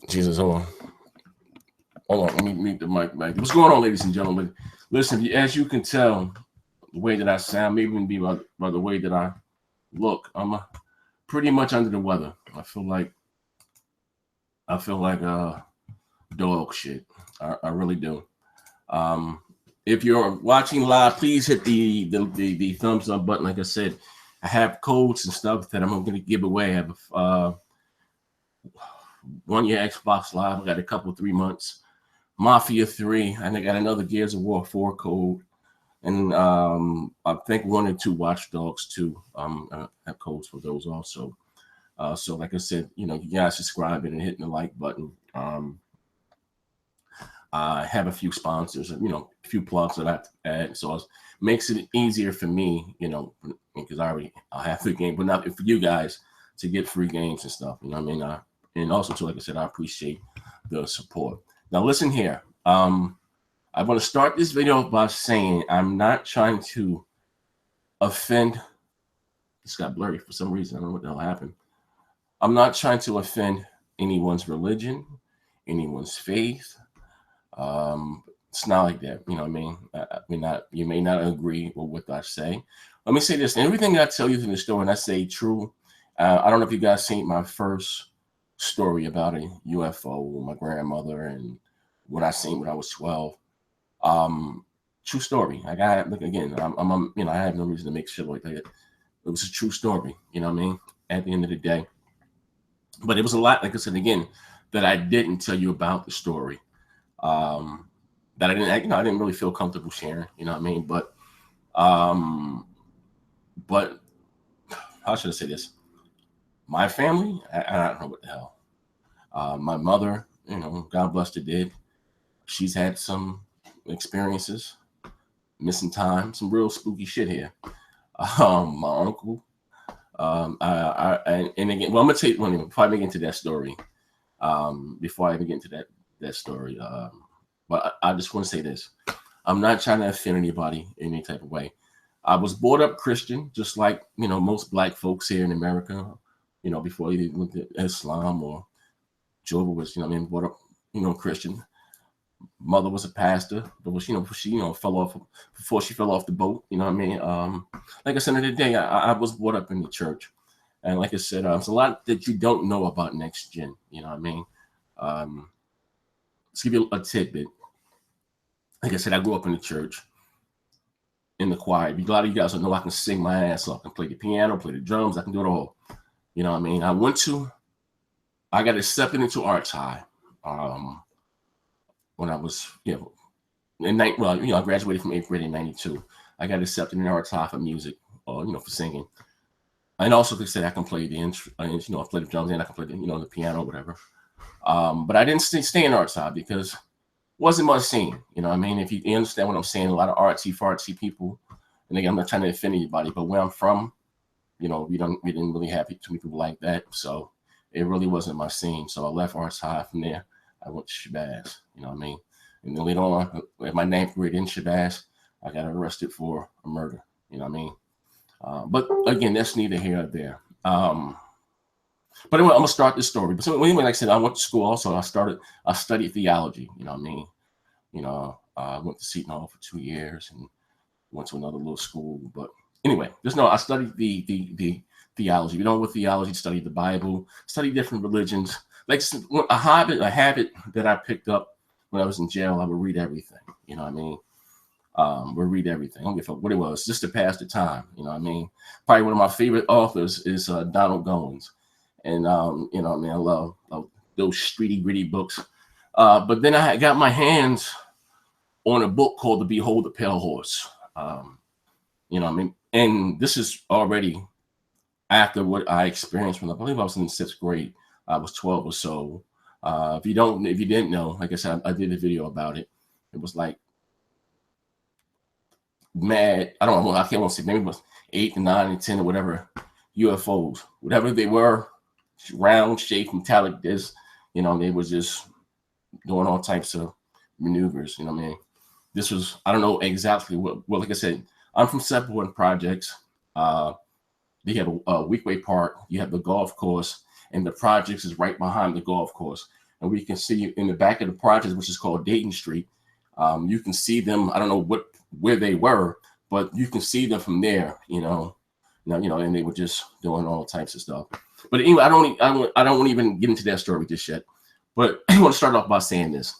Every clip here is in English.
Jesus, hold on. Let me mute the mic back. What's going on, ladies and gentlemen? Listen, as you can tell, the way that I sound, maybe even be by the way that I look, I'm pretty much under the weather. I feel like dog shit. I really do. If you're watching live, please hit the thumbs up button. Like I said, I have codes and stuff that I'm going to give away. I have a 1 year Xbox Live. I got a couple 3 months. Mafia 3, and I got another Gears of War 4 code. And I think 1 or 2 Watch Dogs 2 have codes for those also. So like I said, you guys subscribing and hitting the like button. I have a few sponsors, a few plugs that I have to add. So it makes it easier for me, because I have free game, but not for you guys to get free games and stuff. And also too, like I said, I appreciate the support. Now listen here. I want to start this video by saying I'm not trying to offend. This got blurry for some reason. I don't know what the hell happened. I'm not trying to offend anyone's religion, anyone's faith. It's not like that. You know what I mean? You may not agree with what I say. Let me say this. Everything I tell you in the story, and I say true. I don't know if you guys seen my first story about a UFO with my grandmother and what I seen when I was 12. True story. I got, look, again, I have no reason to make shit like that. It was a true story, you know what I mean? At the end of the day. But it was a lot, like I said, again, that I didn't tell you about the story. That I didn't really feel comfortable sharing, you know what I mean? But how should I say this? My family, I don't know what the hell. My mother, God bless her, did. She's had some experiences, missing time, some real spooky shit here. My uncle, and again, well, I'm gonna take one before I get into that story. Before I even get into that story, but I just want to say this: I'm not trying to offend anybody in any type of way. I was brought up Christian, just like most black folks here in America. Before you went to Islam or Jehovah was, brought up, Christian. Mother was a pastor, but she fell off before she fell off the boat. You know what I mean? Like I said, in the day, I was brought up in the church, and like I said, there's a lot that you don't know about next gen. You know what I mean? Let's give you a tidbit. Like I said, I grew up in the church, in the choir. A lot of you guys don't know I can sing my ass off. I can play the piano, play the drums. I can do it all. You know what I mean? I got accepted into Arts High. When I was, I graduated from 8th grade in 92. I got accepted in Arts High for music, for singing. And also, like I said, I can play the I play the drums and I can play the piano, whatever. But I didn't stay in Arts High because it wasn't much scene. You know what I mean? If you understand what I'm saying, a lot of artsy people, and again, I'm not trying to offend anybody, but where I'm from, we didn't really have too many people like that. So it really wasn't my scene. So I left Arts High. From there, I went to Shabazz, you know what I mean? And then later on, at my 9th grade in Shabazz, I got arrested for a murder, you know what I mean? But again, that's neither here nor there. But anyway, I'm gonna start this story. But anyway, like I said, I went to school also. I studied theology, you know what I mean? I went to Seton Hall for 2 years and went to another little school. But anyway, I studied the theology. You know what theology? Studied the Bible, studied different religions. Like a habit that I picked up when I was in jail. I would read everything. You know what I mean? We'll read everything. I don't give a fuck what it was, just to pass the time. You know what I mean? Probably one of my favorite authors is Donald Goins, and I love those streety gritty books. But then I got my hands on a book called The Behold the Pale Horse. You know what I mean? And this is already after what I experienced when I believe I was in the 6th grade. I was 12 or so. If you didn't know, like I said, I did a video about it. It was like mad. I don't know. I can't say maybe it was 8 and 9 and 10 or whatever UFOs, whatever they were, round shaped, metallic disc. They was just doing all types of maneuvers. You know what I mean? This was, I don't know exactly what. Well, like I said, I'm from Separate Projects. They have a Weekway Park. You have the golf course, and the projects is right behind the golf course. And we can see in the back of the projects, which is called Dayton Street. You can see them. I don't know where they were, but you can see them from there. And they were just doing all types of stuff. But anyway, I don't want to even get into that story just yet. But I want to start off by saying this.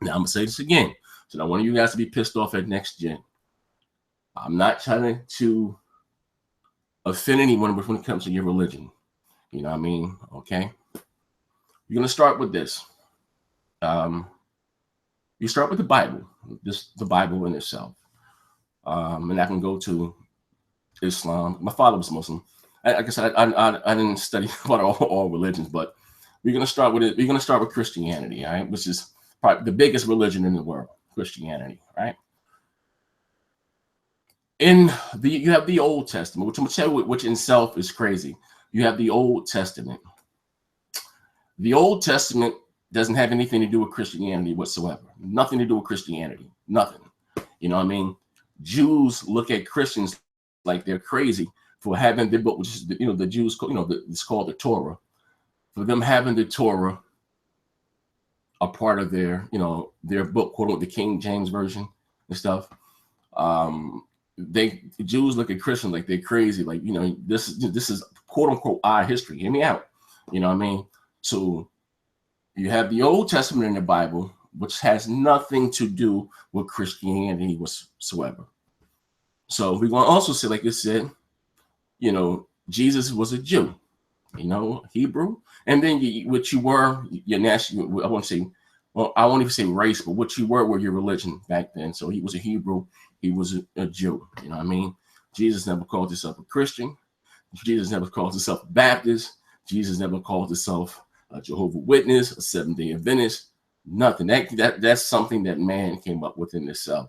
Now I'm gonna say this again, so I want you guys to be pissed off at next gen. I'm not trying to offend anyone when it comes to your religion. You know what I mean? Okay. You're gonna start with this. You start with the Bible, just the Bible in itself, and I can go to Islam. My father was Muslim. I guess I didn't study about all religions, but we're gonna start with it. We're gonna start with Christianity, all right, which is probably the biggest religion in the world, Christianity, right? You have the Old Testament, which I'm gonna tell you, which in itself is crazy. You have the Old Testament. The Old Testament doesn't have anything to do with Christianity whatsoever. Nothing to do with Christianity. Nothing. You know what I mean? Jews look at Christians like they're crazy for having the book, which is the Jews, it's called the Torah. For them having the Torah a part of their book, quote unquote, the King James Version and stuff. Jews look at Christians like they're crazy, like this is quote unquote our history. Hear me out. You know what I mean? So you have the Old Testament in the Bible, which has nothing to do with Christianity whatsoever. So we're going to also say, like I said, Jesus was a Jew, Hebrew. And then what you were, your national, I won't even say race, but what you were your religion back then. So he was a Hebrew, he was a Jew, you know what I mean? Jesus never called himself a Christian. Jesus never called himself a Baptist. Jesus never called himself a Jehovah's Witness, a Seventh-day Adventist, nothing. That's something that man came up with in itself.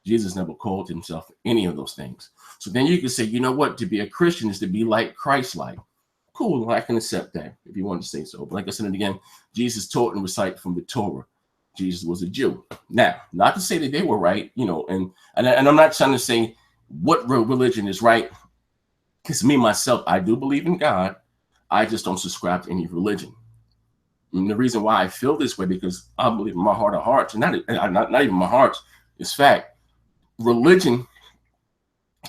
Jesus never called himself any of those things. So then you can say, you know what? To be a Christian is to be like Christ-like. Cool, I can accept that if you want to say so. But like I said again, Jesus taught and recited from the Torah. Jesus was a Jew. Now, not to say that they were right, and I'm not trying to say what religion is right. Because me, myself, I do believe in God. I just don't subscribe to any religion. And the reason why I feel this way, because I believe in my heart of hearts, and not even my heart, it's fact. Religion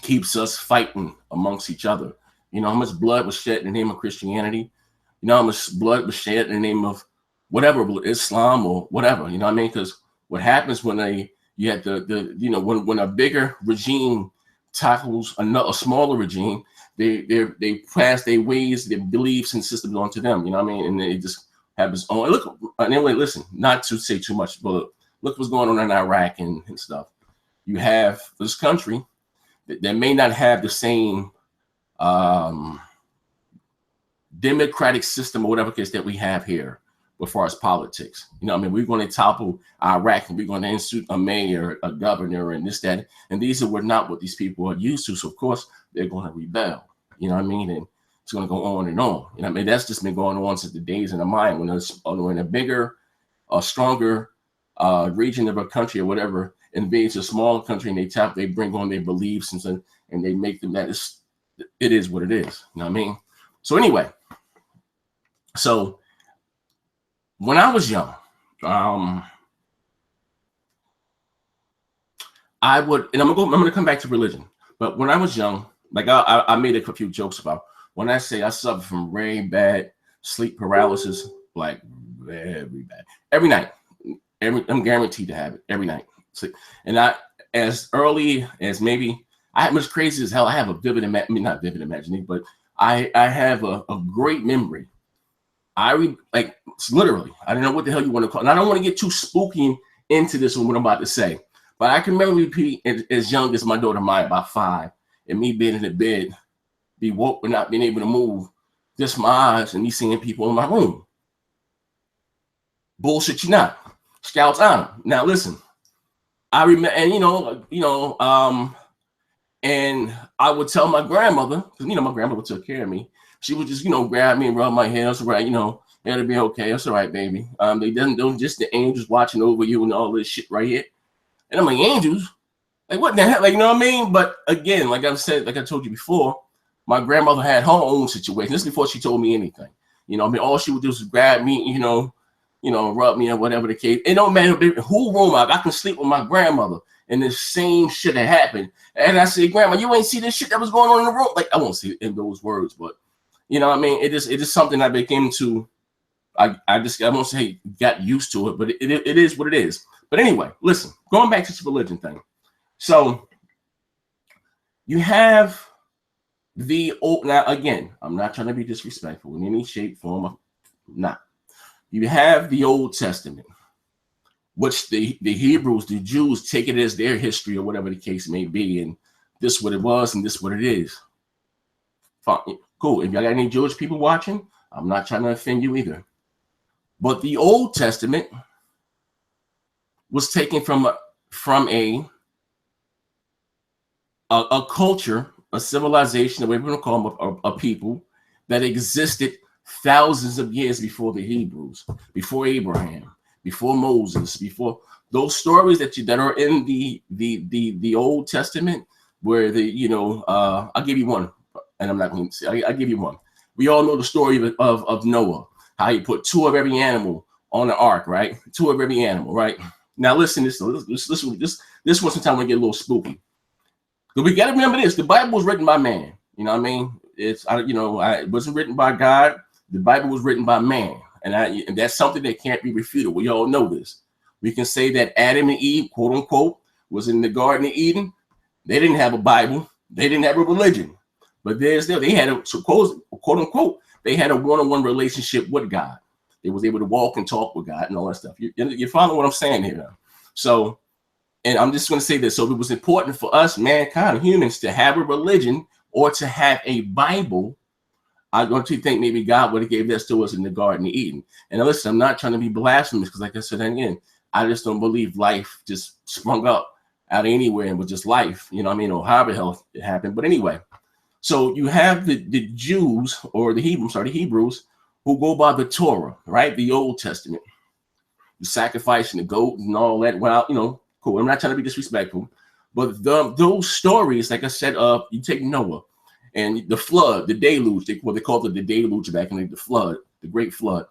keeps us fighting amongst each other. You know how much blood was shed in the name of Christianity? You know how much blood was shed in the name of whatever, Islam or whatever, you know what I mean? Because what happens when when a bigger regime tackles a smaller regime, they pass their ways, their beliefs and systems onto them, you know what I mean? And they just have its own. Look, anyway, listen, not to say too much, but look what's going on in Iraq and stuff. You have this country that may not have the same democratic system or whatever case that we have here as far as politics. You know what I mean? We're going to topple Iraq and we're going to institute a mayor, a governor, and this, that. And these were not what these people are used to. So, of course, they're going to rebel. You know what I mean? And it's going to go on and on. You know what I mean? That's just been going on since the days in the mind when we're in a bigger, stronger region of a country or whatever invades a small country and they bring on their beliefs and they make them it is what it is. You know what I mean? So anyway, when I was young, I would, and I'm gonna come back to religion, but when I was young, like I made a few jokes about when I say I suffer from very bad sleep paralysis, like very bad, every night. I'm guaranteed to have it every night. And as early as maybe I was crazy as hell. I have a not vivid imagination, but I have a great memory. Literally, I don't know what the hell you want to call it. And I don't want to get too spooky into this with what I'm about to say, but I can remember repeat as young as my daughter Maya, about 5, and me being in the bed, be woke but not being able to move, just my eyes and me seeing people in my room. Bullshit, you not. Scouts on. Now listen, I remember, and and I would tell my grandmother, because my grandmother took care of me. She would just grab me and rub my hair. That's all right, it'll be okay. That's all right, baby. They don't just the angels watching over you and all this shit right here. And I'm like, angels? Like what the hell? Like, you know what I mean? But again, like I've said, like I told you before, My grandmother had her own situation. This is before she told me anything. You know, I mean, all she would do is grab me, rub me or whatever the case. It don't matter who room I can sleep with my grandmother, and the same shit had happened. And I said, Grandma, you ain't see this shit that was going on in the room. Like, I won't say it in those words, but you know what I mean? It is something I became to. I won't say got used to it, but it is what it is. But anyway, listen, going back to this religion thing. So you have the old, now again, I'm not trying to be disrespectful in any shape, form, of not. You have the Old Testament, which the Hebrews, the Jews, take it as their history or whatever the case may be, and this what it was and this what it is. Fine, cool. If y'all got any Jewish people watching, I'm not trying to offend you either. But the Old Testament was taken from a culture, a civilization, whatever you want to call them, a people that existed thousands of years before the Hebrews, before Abraham, before Moses, before those stories that are in the Old Testament, where I'll give you one, and I'm not going to say, I'll give you one. We all know the story of Noah, how he put 2 of every animal on the ark, right? 2 of every animal, right? Now listen, this one sometimes we get a little spooky. But we got to remember this: the Bible was written by man. You know what I mean? It wasn't written by God. The Bible was written by man, and that's something that can't be refuted. We all know this. We can say that Adam and Eve, quote unquote, was in the Garden of Eden. They didn't have a Bible. They didn't have a religion, but they had a quote unquote. They had a one-on-one relationship with God. They was able to walk and talk with God and all that stuff. You follow what I'm saying here now? So, and I'm just going to say this. So it was important for us, mankind, humans, to have a religion or to have a Bible. I don't think maybe God would have gave this to us in the Garden of Eden. And listen, I'm not trying to be blasphemous because, like I said again, I just don't believe life just sprung up out of anywhere and was just life. You know what I mean? Or however it happened. But anyway, so you have the Jews or the Hebrews who go by the Torah, right? The Old Testament, the sacrifice and the goat and all that. Well, cool. I'm not trying to be disrespectful, but those stories, like I said, you take Noah and the flood, the deluge. They called it the deluge back in the flood, the great flood.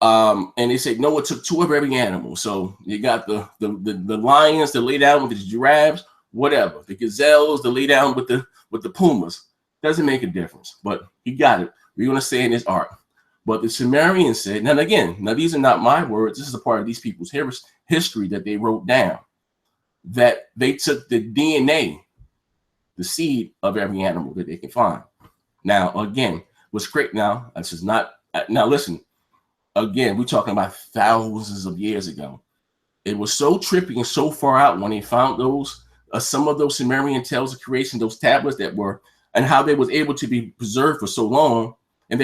And they say Noah took 2 of every animal. So you got the lions to lay down with the giraffes, whatever. The gazelles to lay down with the pumas. Doesn't make a difference, but he got it. We're going to say in his art. But the Sumerian said, now these are not my words. This is a part of these people's history that they wrote down, that they took the DNA, the seed of every animal that they can find. Now, again, what's great now, this is not, now listen, again, we're talking about thousands of years ago. It was so trippy and so far out when they found those, some of those Sumerian tales of creation, those tablets that were, and how they was able to be preserved for so long. And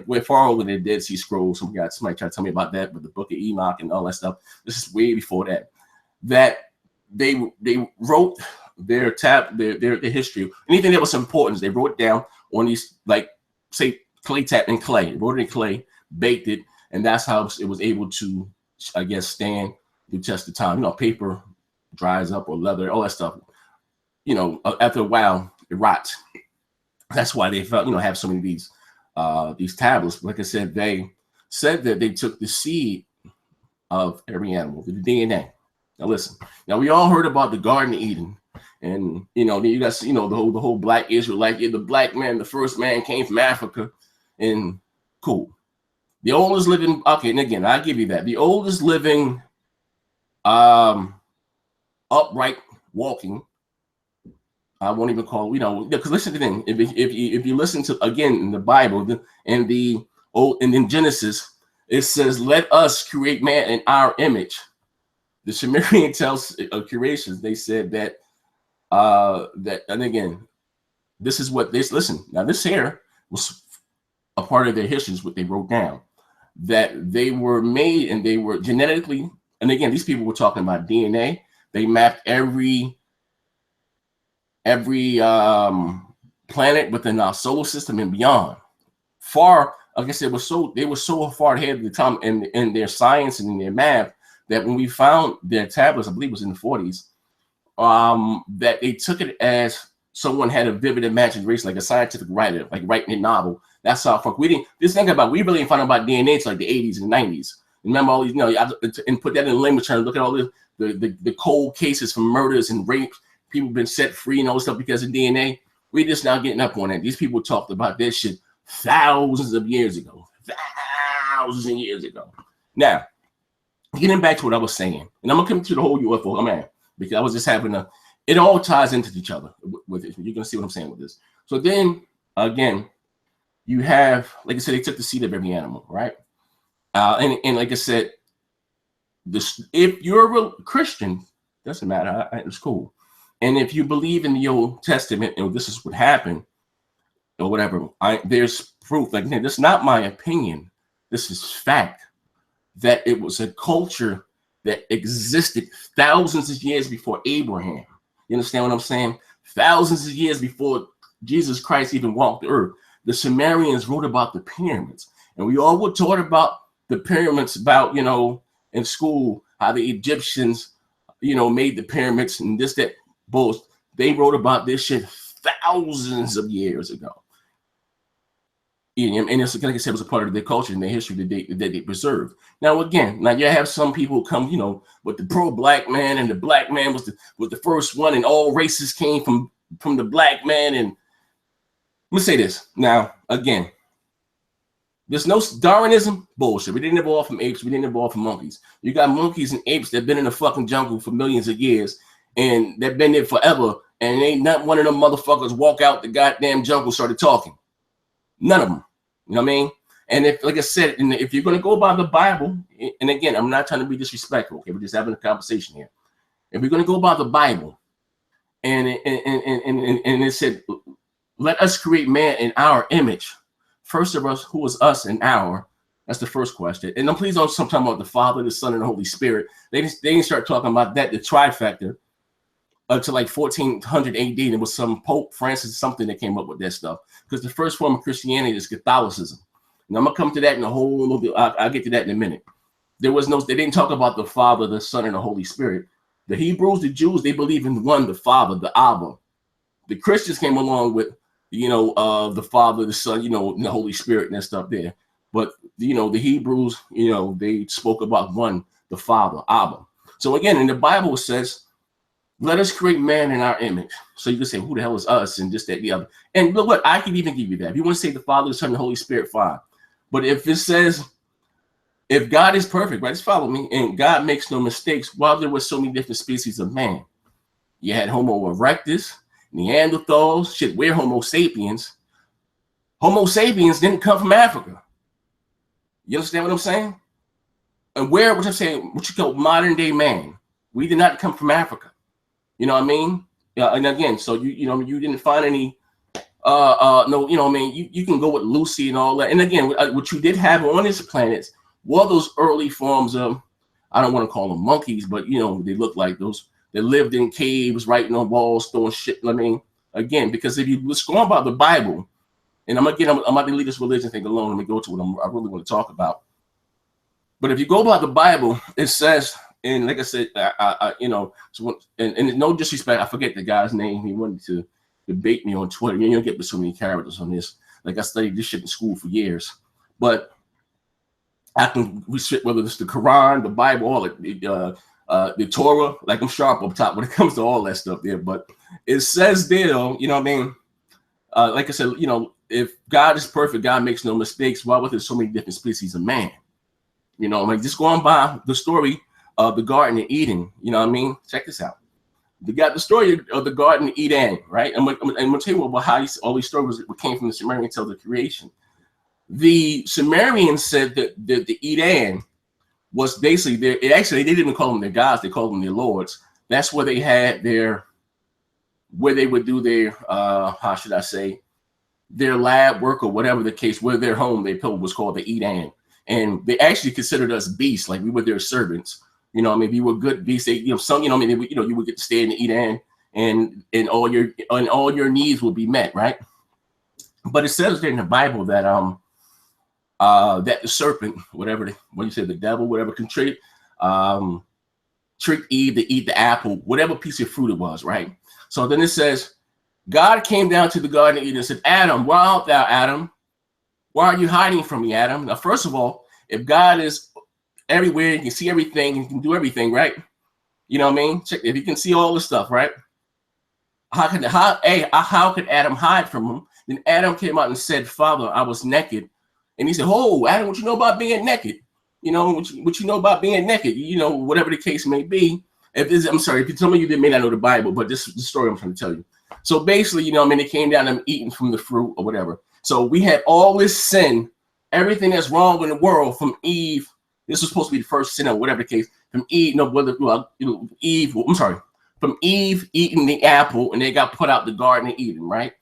we're far older than Dead Sea Scrolls. Somebody tried to tell me about that, with the Book of Enoch and all that stuff. This is way before that. That they wrote their history. Anything that was important, they wrote it down on these, like, say, clay tap and clay. They wrote it in clay, baked it, and that's how it was able to, I guess, stand the test of time. Paper dries up, or leather, all that stuff. After a while, it rots. That's why they felt, have so many of these tablets. Like I said, they said that they took the seed of every animal, the DNA. Now listen, we all heard about the Garden of Eden, and you got the whole black Israelite, the black man, the first man came from Africa, and cool. The oldest living, okay, and again, I'll give you that. The oldest living upright walking, I won't even call, because listen to the thing. If you listen to, again, in the Bible, in Genesis, it says, let us create man in our image. The Sumerian tells of creations, they said that, and again, this is what this, listen, now this here was a part of their history, is what they wrote down, that they were made and they were genetically, and again, these people were talking about DNA. They mapped every planet within our solar system and beyond. Far, like I said, they were so far ahead of the time in their science and in their math, that when we found their tablets, I believe it was in the 40s, that they took it as someone had a vivid imagination, like a scientific writer, like writing a novel. That's how far we didn't. Just think about, we really didn't find out about DNA until like the 80s and 90s. Remember all these, you know, and put that in language terms. Look at all the cold cases from murders and rapes. People have been set free and all this stuff because of DNA. We're just now getting up on it. These people talked about this shit thousands of years ago. Thousands of years ago. Now, getting back to what I was saying, and I'm gonna come to the whole UFO, man, because I was just having it all ties into each other with it. You're gonna see what I'm saying with this. So then again, you have, like I said, they took the seed of every animal, right? And like I said, if you're a Christian, doesn't matter, it's cool. And if you believe in the Old Testament and this is what happened or whatever, there's proof. Like, this is not my opinion. This is fact that it was a culture that existed thousands of years before Abraham. You understand what I'm saying? Thousands of years before Jesus Christ even walked the earth. The Sumerians wrote about the pyramids. And we all were taught about the pyramids, about, you know, in school, how the Egyptians, you know, made the pyramids and this, that, both. They wrote about this shit thousands of years ago. And it's, like I said, it was a part of their culture and their history that they preserved. Now, again, you have some people who come, you know, with the pro-black man, and the black man was the first one, and all races came from the black man. And let me say this. Now, again, there's no Darwinism bullshit. We didn't evolve from apes. We didn't evolve from monkeys. You got monkeys and apes that have been in the fucking jungle for millions of years, and they've been there forever. And ain't not one of them motherfuckers walk out the goddamn jungle and started talking. None of them. You know what I mean? And if, like I said, if you're going to go by the Bible, and again, I'm not trying to be disrespectful. Okay, we're just having a conversation here. If we're going to go by the Bible, and it said, let us create man in our image. First of us, who is us and our? That's the first question. And then please don't stop talking about the Father, the Son, and the Holy Spirit. They didn't start talking about that, the trifecta, until like 1400 AD. And it was some Pope Francis something that came up with that stuff. Because the first form of Christianity is Catholicism. And I'm gonna come to that in a whole little bit. I'll get to that in a minute. They didn't talk about the Father, the Son, and the Holy Spirit. The Hebrews, the Jews, they believe in one, the Father, the Abba. The Christians came along with, you know, the Father, the Son, you know, and the Holy Spirit and that stuff there. But, you know, the Hebrews, you know, they spoke about one, the Father, Abba. So again, in the Bible it says, let us create man in our image. So you can say, who the hell is us? And just that, the other. And look, what I can even give you that. If you want to say the Father, the Son, and the Holy Spirit, fine. But if it says, if God is perfect, right, just follow me, and God makes no mistakes, while there were so many different species of man, you had Homo erectus, Neanderthals, shit, we're Homo sapiens. Homo sapiens didn't come from Africa. You understand what I'm saying? And what I'm saying, what you call modern day man, we did not come from Africa. You know what I mean? And again, so you know, you didn't find any, no, you know what I mean? You can go with Lucy and all that. And again, what you did have on this planet were those early forms of, I don't want to call them monkeys, but, you know, they look like those that lived in caves, writing on walls, throwing shit. I mean, again, because if you let's go about the Bible, and I'm about to leave this religion thing alone. Let me go to what I really want to talk about. But if you go by the Bible, it says, and like I said, you know, so and no disrespect, I forget the guy's name. He wanted to debate me on Twitter. You don't get so many characters on this. Like, I studied this shit in school for years, but I can restrict whether it's the Quran, the Bible, all the Torah. Like, I'm sharp up top when it comes to all that stuff there. But it says there, you know what I mean? Like I said, you know, if God is perfect, God makes no mistakes. Why was there so many different species of man? You know, like just going by the story of the Garden of Eden. You know what I mean? Check this out. You got the story of the Garden of Eden, right? I'm gonna tell you about how all these stories came from the Sumerian tales of creation. The Sumerians said that the Eden was basically their. They didn't even call them their gods; they called them their lords. That's where they had where they would do their how should I say, their lab work or whatever the case, where their home they built was called the Eden. And they actually considered us beasts, like we were their servants. You know, I mean, if you were good beasts, they, you know, some, you know, I mean, you know, you would get to stay in the Eden, and all your needs would be met, right? But it says there in the Bible that that the serpent, what you said, the devil, whatever, tricked Eve to eat the apple, whatever piece of fruit it was, right? So then it says God came down to the Garden of Eden and said, Adam, why art thou, Adam? Why are you hiding from me, Adam? Now, first of all, if God is everywhere, you can see everything, you can do everything, right? You know what I mean? Check if you can see all the stuff, right? How could Adam hide from him? Then Adam came out and said, Father, I was naked. And he said, oh, Adam, what you know about being naked? You know, what you know about being naked? You know, whatever the case may be. I'm sorry, if some of you may not know the Bible, but this is the story I'm trying to tell you. So basically, you know, I mean, they came down and eating from the fruit or whatever. So we had all this sin, everything that's wrong in the world from Eve. This was supposed to be the first sin or whatever the case. From Eve, from Eve eating the apple, and they got put out the Garden of Eden, right?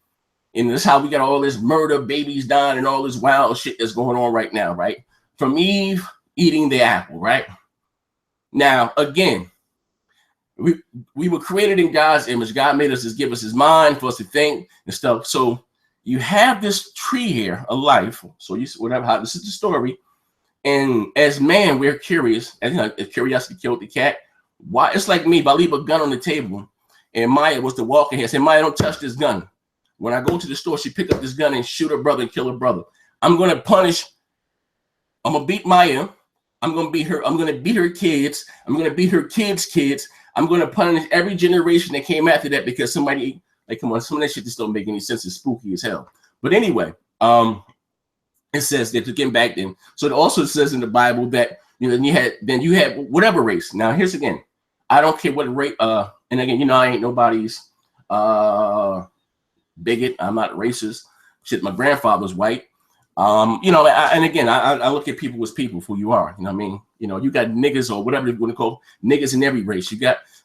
And this is how we got all this murder, babies dying, and all this wild shit that's going on right now, right? From Eve eating the apple, right? Now, again, we were created in God's image. God made us, give us his mind for us to think and stuff. So you have this tree here, a life. So this is the story. And as man, we're curious. And if curiosity killed the cat, why? It's like me. If I leave a gun on the table, and Maya was the walker here, say, Maya, don't touch this gun. When I go to the store, she pick up this gun and shoot her brother and kill her brother. I'm gonna beat Maya. I'm gonna beat her. I'm gonna beat her kids. I'm gonna beat her kids' kids. I'm gonna punish every generation that came after that because somebody, like, come on, some of that shit just don't make any sense. It's spooky as hell. But anyway, it says that again back then. So it also says in the Bible that you had whatever race. Now here's again, I don't care what race. And again, I ain't nobody's bigot. I'm not racist. Shit, my grandfather's white. And again, I look at people as people, who you are. You know what I mean? You got niggas or whatever you want to call niggas in every race. You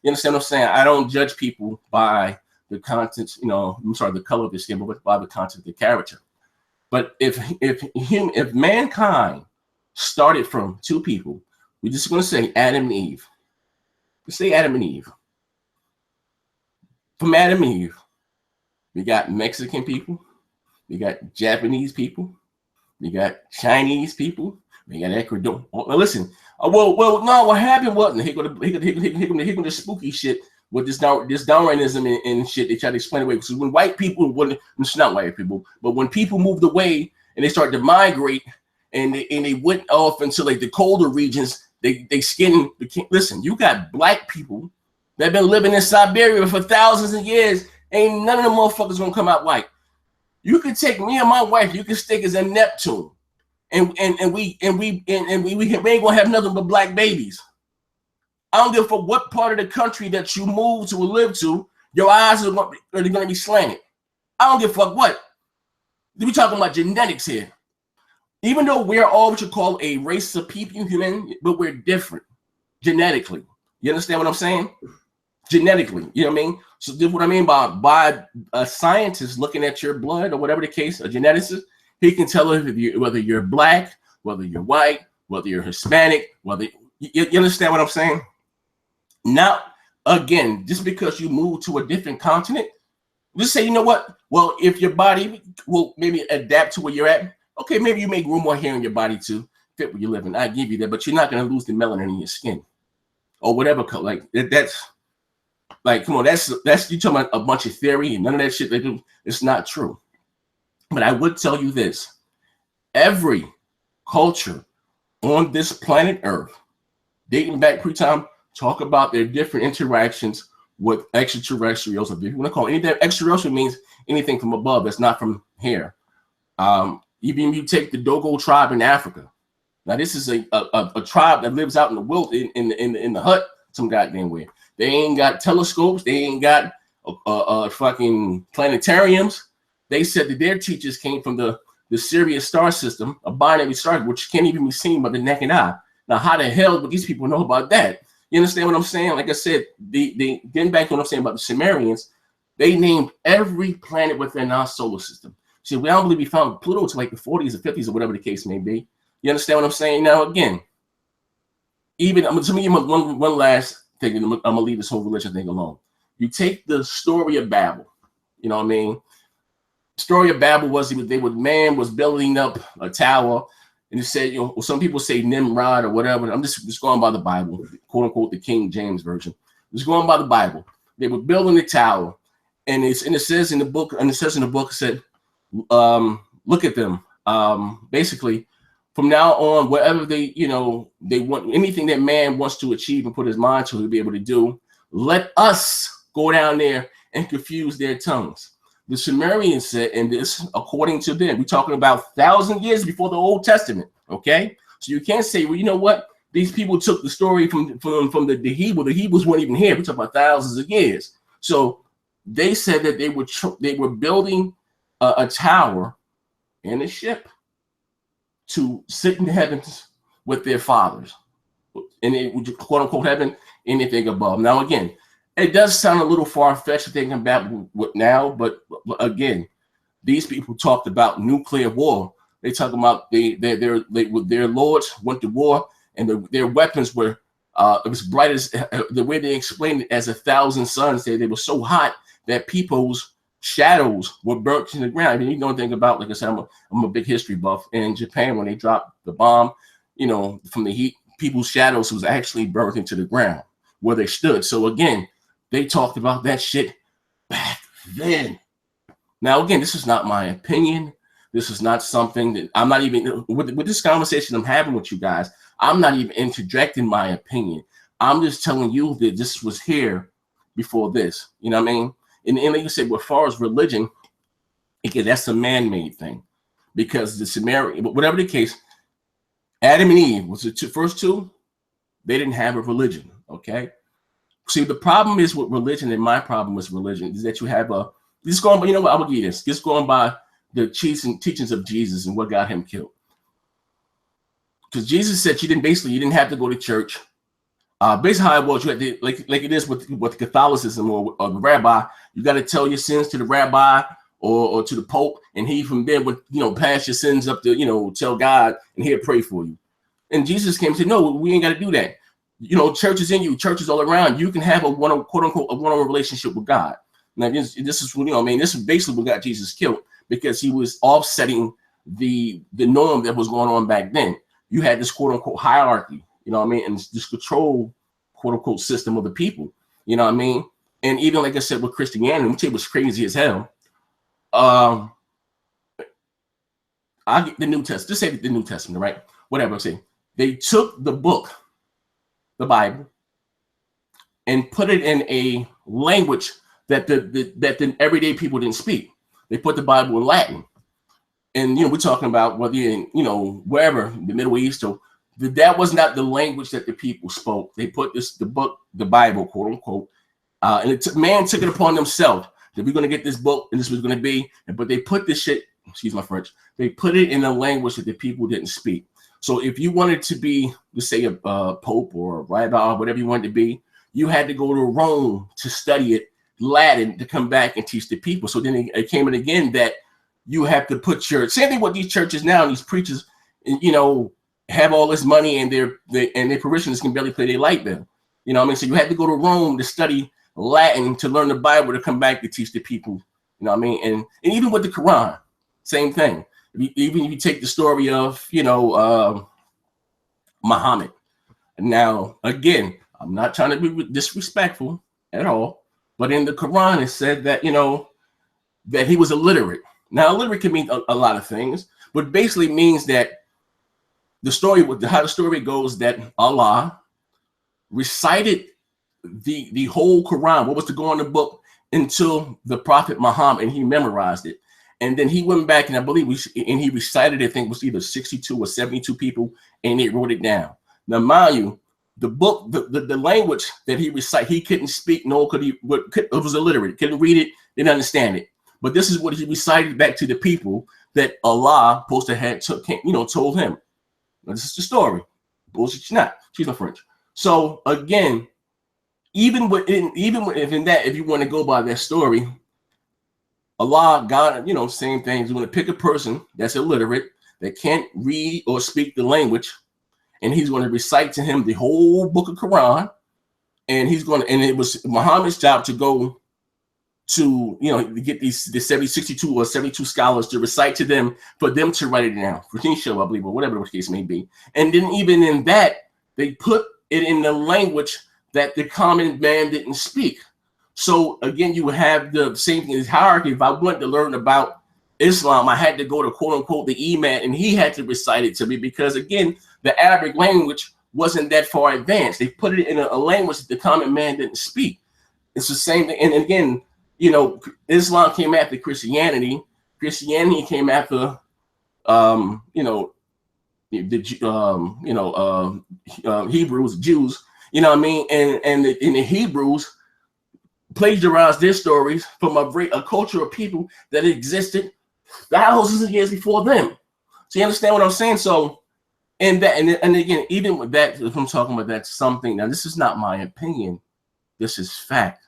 understand what I'm saying? I don't judge people by the content, the color of their skin, but by the content of their character. But if mankind started from two people, we're just going to say Adam and Eve. Let's say Adam and Eve. From Adam and Eve, we got Mexican people, we got Japanese people, we got Chinese people, we got Ecuador. Now listen, no, what happened wasn't here go the spooky shit with this Darwinism and shit. They try to explain away. So when white people it's not white people, but when people moved away and they started to migrate and they went off into like the colder regions, they listen, you got black people that been living in Siberia for thousands of years. Ain't none of them motherfuckers gonna come out white. You can take me and my wife, you can stick us in Neptune, and we ain't gonna have nothing but black babies. I don't give a fuck what part of the country that you move to or live to, your eyes are gonna be slanted. I don't give a fuck what. We're talking about genetics here. Even though we're all what you call a race of people, human, but we're different genetically. You understand what I'm saying? Genetically, you know what I mean? So this is what I mean by a scientist looking at your blood or whatever the case, a geneticist, he can tell whether you're black, whether you're white, whether you're Hispanic, whether you understand what I'm saying? Now, again, just because you move to a different continent, just say, you know what? Well, if your body will maybe adapt to where you're at, okay, maybe you make room more hair in your body to fit where you're living. I give you that, but you're not going to lose the melanin in your skin or whatever color. Like that's like, come on, that's you talking about a bunch of theory and none of that shit they do. It's not true. But I would tell you this: every culture on this planet Earth, dating back pre-time, talk about their different interactions with extraterrestrials. If you want to call anything extraterrestrial, means anything from above that's not from here. Even you take the Dogo tribe in Africa. Now this is a tribe that lives out in the wild in the hut some goddamn way. They ain't got telescopes. They ain't got fucking planetariums. They said that their teachers came from the Sirius star system, a binary star, which can't even be seen by the naked eye. Now, how the hell would these people know about that? You understand what I'm saying? Like I said, getting back to what I'm saying about the Sumerians, they named every planet within our solar system. See, we don't believe we found Pluto to like the 40s or 50s or whatever the case may be. You understand what I'm saying? Now, again, I'm going to give you one last thing, and I'm going to leave this whole religion thing alone. You take the story of Babel. You know what I mean? Story of Babel was man was building up a tower, and it said, some people say Nimrod or whatever. I'm just going by the Bible, quote unquote, the King James version. Just going by the Bible. They were building the tower, And it says in the book, it said, look at them. Basically, from now on, whatever they want, anything that man wants to achieve and put his mind to, he'll be able to do. Let us go down there and confuse their tongues. The Sumerians said, and this, according to them, we're talking about 1,000 years before the Old Testament. Okay, so you can't say, well, you know what? These people took the story from the Hebrew. The Hebrews weren't even here. We're talking about thousands of years. So they said that they were building a tower and a ship to sit in the heavens with their fathers, and it would, quote unquote, heaven, anything above. Now, again, it does sound a little far-fetched thinking about what now, but again, these people talked about nuclear war. They talk about their lords went to war, and their weapons were it was bright as the way they explained it, as 1,000 suns. They were so hot that people's shadows were burnt to the ground. I mean, you know anything about, like I said, I'm a big history buff. In Japan, when they dropped the bomb, from the heat, people's shadows was actually burnt into the ground where they stood. So again, they talked about that shit back then. Now, again, this is not my opinion. This is not something that I'm not even, with this conversation I'm having with you guys, I'm not even interjecting my opinion. I'm just telling you that this was here before this. You know what I mean? And like you said, as far as religion, again, that's a man-made thing. Because the Sumerian, whatever the case, Adam and Eve was the first two, they didn't have a religion, okay? See, the problem is with religion, and my problem with religion, is that you have this going by, you know what, I will give you this. This going by the teachings of Jesus and what got him killed. Because Jesus said you didn't have to go to church. Basically how it was, you had to, like it is with Catholicism or the rabbi, you got to tell your sins to the rabbi or to the Pope, and he from there would, pass your sins up to, tell God, and he'll pray for you. And Jesus came and said, no, we ain't got to do that. Church is in you, churches all around. You can have a quote unquote one-on-one relationship with God. Now, this is what, this is basically what got Jesus killed, because he was offsetting the norm that was going on back then. You had this quote unquote hierarchy, and this control quote unquote system of the people, and even like I said with Christianity, which it was crazy as hell. I get the New Testament. Just say the New Testament, right? Whatever I say. They took the book, the Bible, and put it in a language that the everyday people didn't speak. They put the Bible in Latin, and we're talking about whether you're in wherever, the Middle East, or that was not the language that the people spoke. They put the book, the Bible, quote unquote, and man took it upon themselves that we're going to get this book and this was going to be, but they put this shit, excuse my French, they put it in a language that the people didn't speak. So if you wanted to be, let's say, a pope or a rabbi or whatever you wanted to be, you had to go to Rome to study it, Latin, to come back and teach the people. So then it came in again that you have to put same thing with these churches now, and these preachers, have all this money, and their parishioners can barely pay their light bill. So you had to go to Rome to study Latin, to learn the Bible, to come back to teach the people. And even with the Quran, same thing. Even if you take the story of, Muhammad. Now, again, I'm not trying to be disrespectful at all, but in the Quran, it said that, that he was illiterate. Now, illiterate can mean a lot of things, but basically means that how the story goes, that Allah recited the whole Quran, what was to go in the book, until the Prophet Muhammad, and he memorized it. And then he went back, and I believe he recited, I think it was either 62 or 72 people, and they wrote it down. Now, mind you, the book, the language that he recited, he couldn't speak, it was illiterate, couldn't read it, didn't understand it. But this is what he recited back to the people that Allah supposed to have told him. Now, this is the story. Bullshit, not. Excuse my French. So again, even if you want to go by that story, Allah, God, same thing. He's going to pick a person that's illiterate, that can't read or speak the language, and he's going to recite to him the whole book of Quran, and it was Muhammad's job to go to, get the 62 or 72 scholars to recite to them, for them to write it down, for show, I believe, or whatever the case may be. And then even in that, they put it in the language that the common man didn't speak. So again, you would have the same thing as hierarchy. If I wanted to learn about Islam, I had to go to quote unquote the imam, and he had to recite it to me because again, the Arabic language wasn't that far advanced. They put it in a language that the common man didn't speak. It's the same thing. And again, you know, Islam came after Christianity. Christianity came after, you know, Hebrews, Jews. You know what I mean? And the Hebrews plagiarized their stories from a culture of people that existed thousands of years before them. So you understand what I'm saying? So, and again, even with that, if I'm talking about that something, now this is not my opinion. This is fact.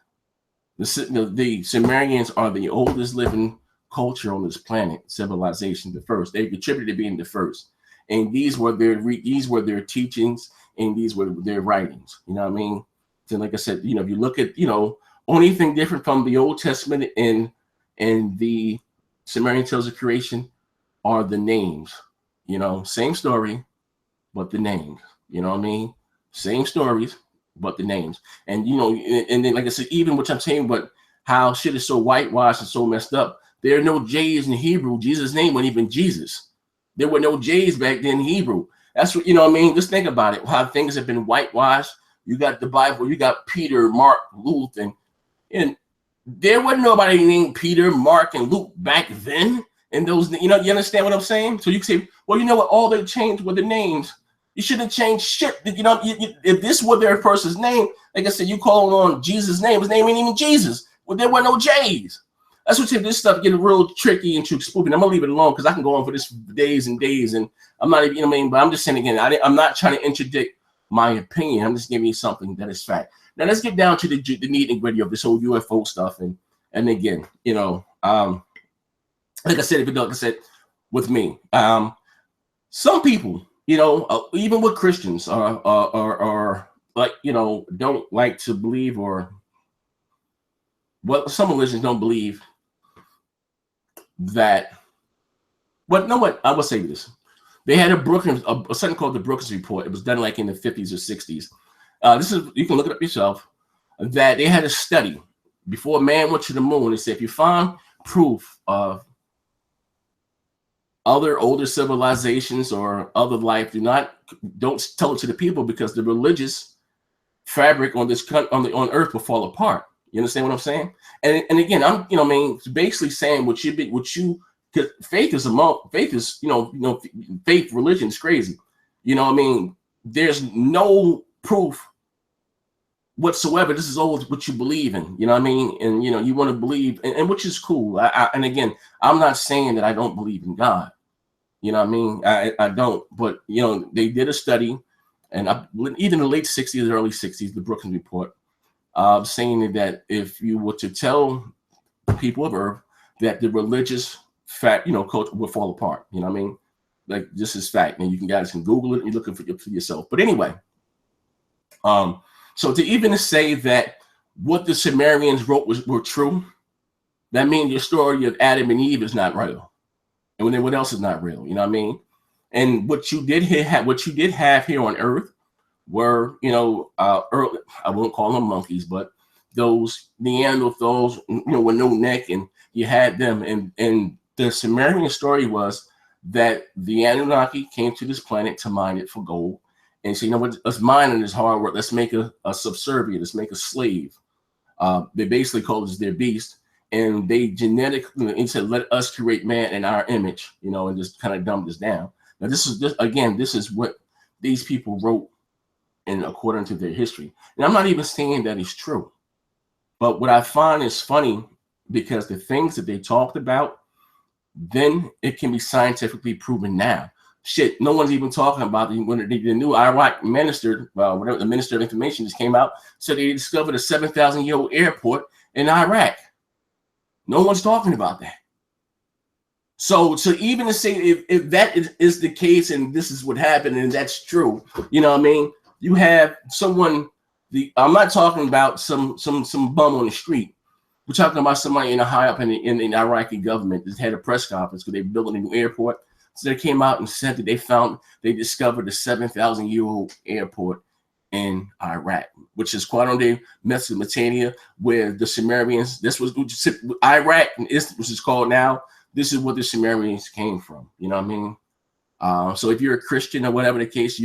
The Sumerians are the oldest living culture on this planet, civilization, the first. They contributed to being the first. And these were their teachings, and these were their writings. You know what I mean? So like I said, you know, if you look at, you know, only thing different from the Old Testament and the Sumerian tales of creation are the names. You know, same story, but the names. You know what I mean? Same stories, but the names. And you know, and then like I said, even what I'm saying, but how shit is so whitewashed and so messed up. There are no J's in Hebrew. Jesus' name wasn't even Jesus. There were no J's back then in Hebrew. That's what, you know what I mean? Just think about it. How things have been whitewashed. You got the Bible, you got Peter, Mark, Luke, and there wasn't nobody named Peter, Mark, and Luke back then. And those, you know, you understand what I'm saying? So you can say, well, you know what? All they changed were the names. You shouldn't change shit. You know, if this were their person's name, like I said, you calling on Jesus' name. His name ain't even Jesus. Well, there were no J's. That's what this stuff getting real tricky and too spooky. I'm gonna leave it alone because I can go on for this for days and days, and I'm not even, you know what I mean. But I'm just saying again, I'm not trying to interdict my opinion. I'm just giving you something that is fact. Now let's get down to the meat and gritty of this whole UFO stuff, and again, you know, like I said, with me, some people, you know, even with Christians, are like, you know, don't like to believe, or well, some religions don't believe that. But you know what? I will say this: they had a something called the Brookings Report. It was done like in the 50s or 60s. This is, you can look it up yourself. That they had a study before man went to the moon. They said if you find proof of other older civilizations or other life, don't tell it to the people, because the religious fabric on this on Earth will fall apart. You understand what I'm saying? And again, I'm, you know, I mean, basically saying because faith is faith religion is crazy. You know what I mean? There's no proof whatsoever. This is always what you believe in. You know what I mean? And you know, you want to believe, and which is cool. And again, I'm not saying that I don't believe in God. You know what I mean? I don't. But you know, they did a study, and either in the late 60s or early 60s, the Brookings Report, saying that if you were to tell people of Earth that the religious fact, you know, culture would fall apart. You know what I mean? Like, this is fact, and you guys can Google it and you're looking for yourself. But anyway, so to even say that what the Sumerians wrote were true, that means your story of Adam and Eve is not real, and then what else is not real? You know what I mean? And what you did have here on Earth were, you know, early, I won't call them monkeys, but those Neanderthals, you know, with no neck, and you had them. And the Sumerian story was that the Anunnaki came to this planet to mine it for gold, and so, you know what, let's mine it is hard work. Let's make a subservient. Let's make a slave. They basically called us their beast, and they genetically, and said, let us create man in our image, you know, and just kind of dumbed us down. Now, this is what these people wrote, and according to their history. And I'm not even saying that it's true, but what I find is funny, because the things that they talked about then, it can be scientifically proven now. Shit, no one's even talking about when the new Iraq minister, whatever, the minister of information just came out, said they discovered a 7,000-year-old airport in Iraq. No one's talking about that. So even to say if that is the case, and this is what happened, and that's true, you know what I mean? You have someone. I'm not talking about some bum on the street. We're talking about somebody in a high up in the Iraqi government that had a press conference because they built a new airport. So they came out and said that they discovered a 7,000-year-old airport in Iraq, which is quantum Mesopotamia, where the Sumerians, this was Iraq, which is called now. This is where the Sumerians came from. You know what I mean? So if you're a Christian or whatever the case, if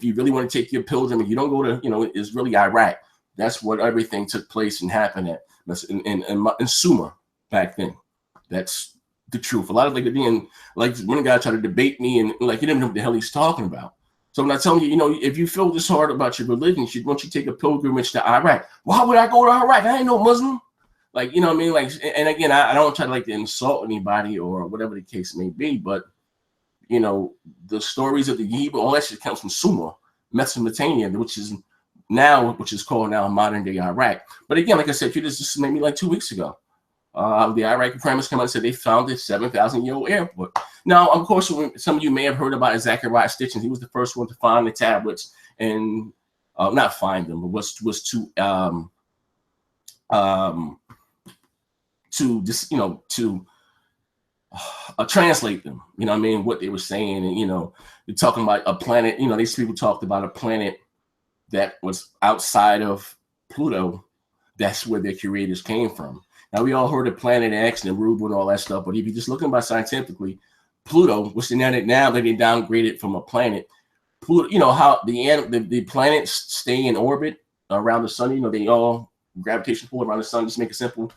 you really want to take your pilgrim, and you don't go to, it's really Iraq. That's what everything took place and happened at in Sumer back then. That's the truth. A lot of one guy tried to debate me and he didn't know what the hell he's talking about. So I'm not telling you, if you feel this hard about your religion, once you take a pilgrimage to Iraq, why would I go to Iraq? I ain't no Muslim. You know what I mean? And again, I don't try to insult anybody or whatever the case may be, but the stories of the Hebrew, all that shit comes from Sumer, Mesopotamia, which is called now modern day Iraq. But again, like I said, this just maybe 2 weeks ago. The Iraqi prime minister came out and said they found this 7,000-year-old airport. Now, of course, some of you may have heard about Zachariah Stitchins. He was the first one to find the tablets and not find them, but was to translate them. You know what I mean? What they were saying, and they're talking about a planet. These people talked about a planet that was outside of Pluto. That's where their creators came from. Now, we all heard of Planet X and Rubel and all that stuff, but if you're just looking about scientifically, Pluto, which now that they downgraded from a planet, Pluto, how the planets stay in orbit around the sun, they all gravitational pull around the sun, just make it simple.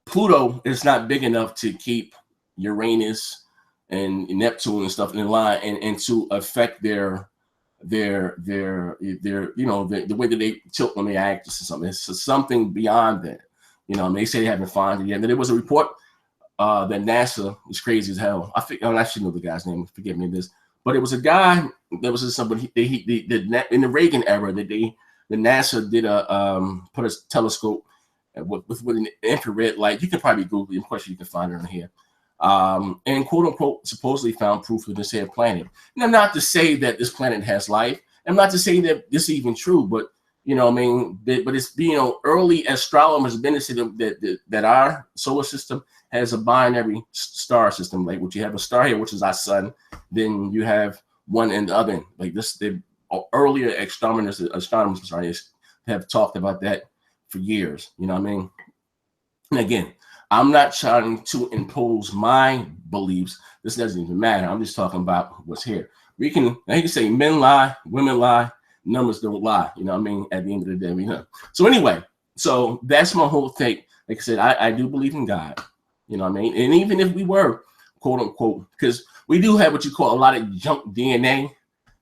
Pluto is not big enough to keep Uranus and Neptune and stuff in line and to affect their the way that they tilt when they act or something. It's something beyond that. They say they haven't found it yet. And there was a report that NASA is crazy as hell. I should know the guy's name. Forgive me this, but it was a guy that was somebody. In the Reagan era, the NASA did put a telescope with an infrared light. You can probably Google it. I'm quite sure you can find it on here. And quote unquote supposedly found proof of this here planet. And I'm not to say that this planet has life. I'm not to say that this is even true, but but it's early astronomers have been to say that our solar system has a binary star system, which you have a star here, which is our sun, then you have one and the other. The earlier astronomers have talked about that for years. You know what I mean? And again, I'm not trying to impose my beliefs. This doesn't even matter. I'm just talking about what's here. I can say men lie, women lie, numbers don't lie. You know what I mean? At the end of the day, So anyway, so that's my whole take. Like I said, I do believe in God. You know what I mean? And even if we were, quote unquote, because we do have what you call a lot of junk DNA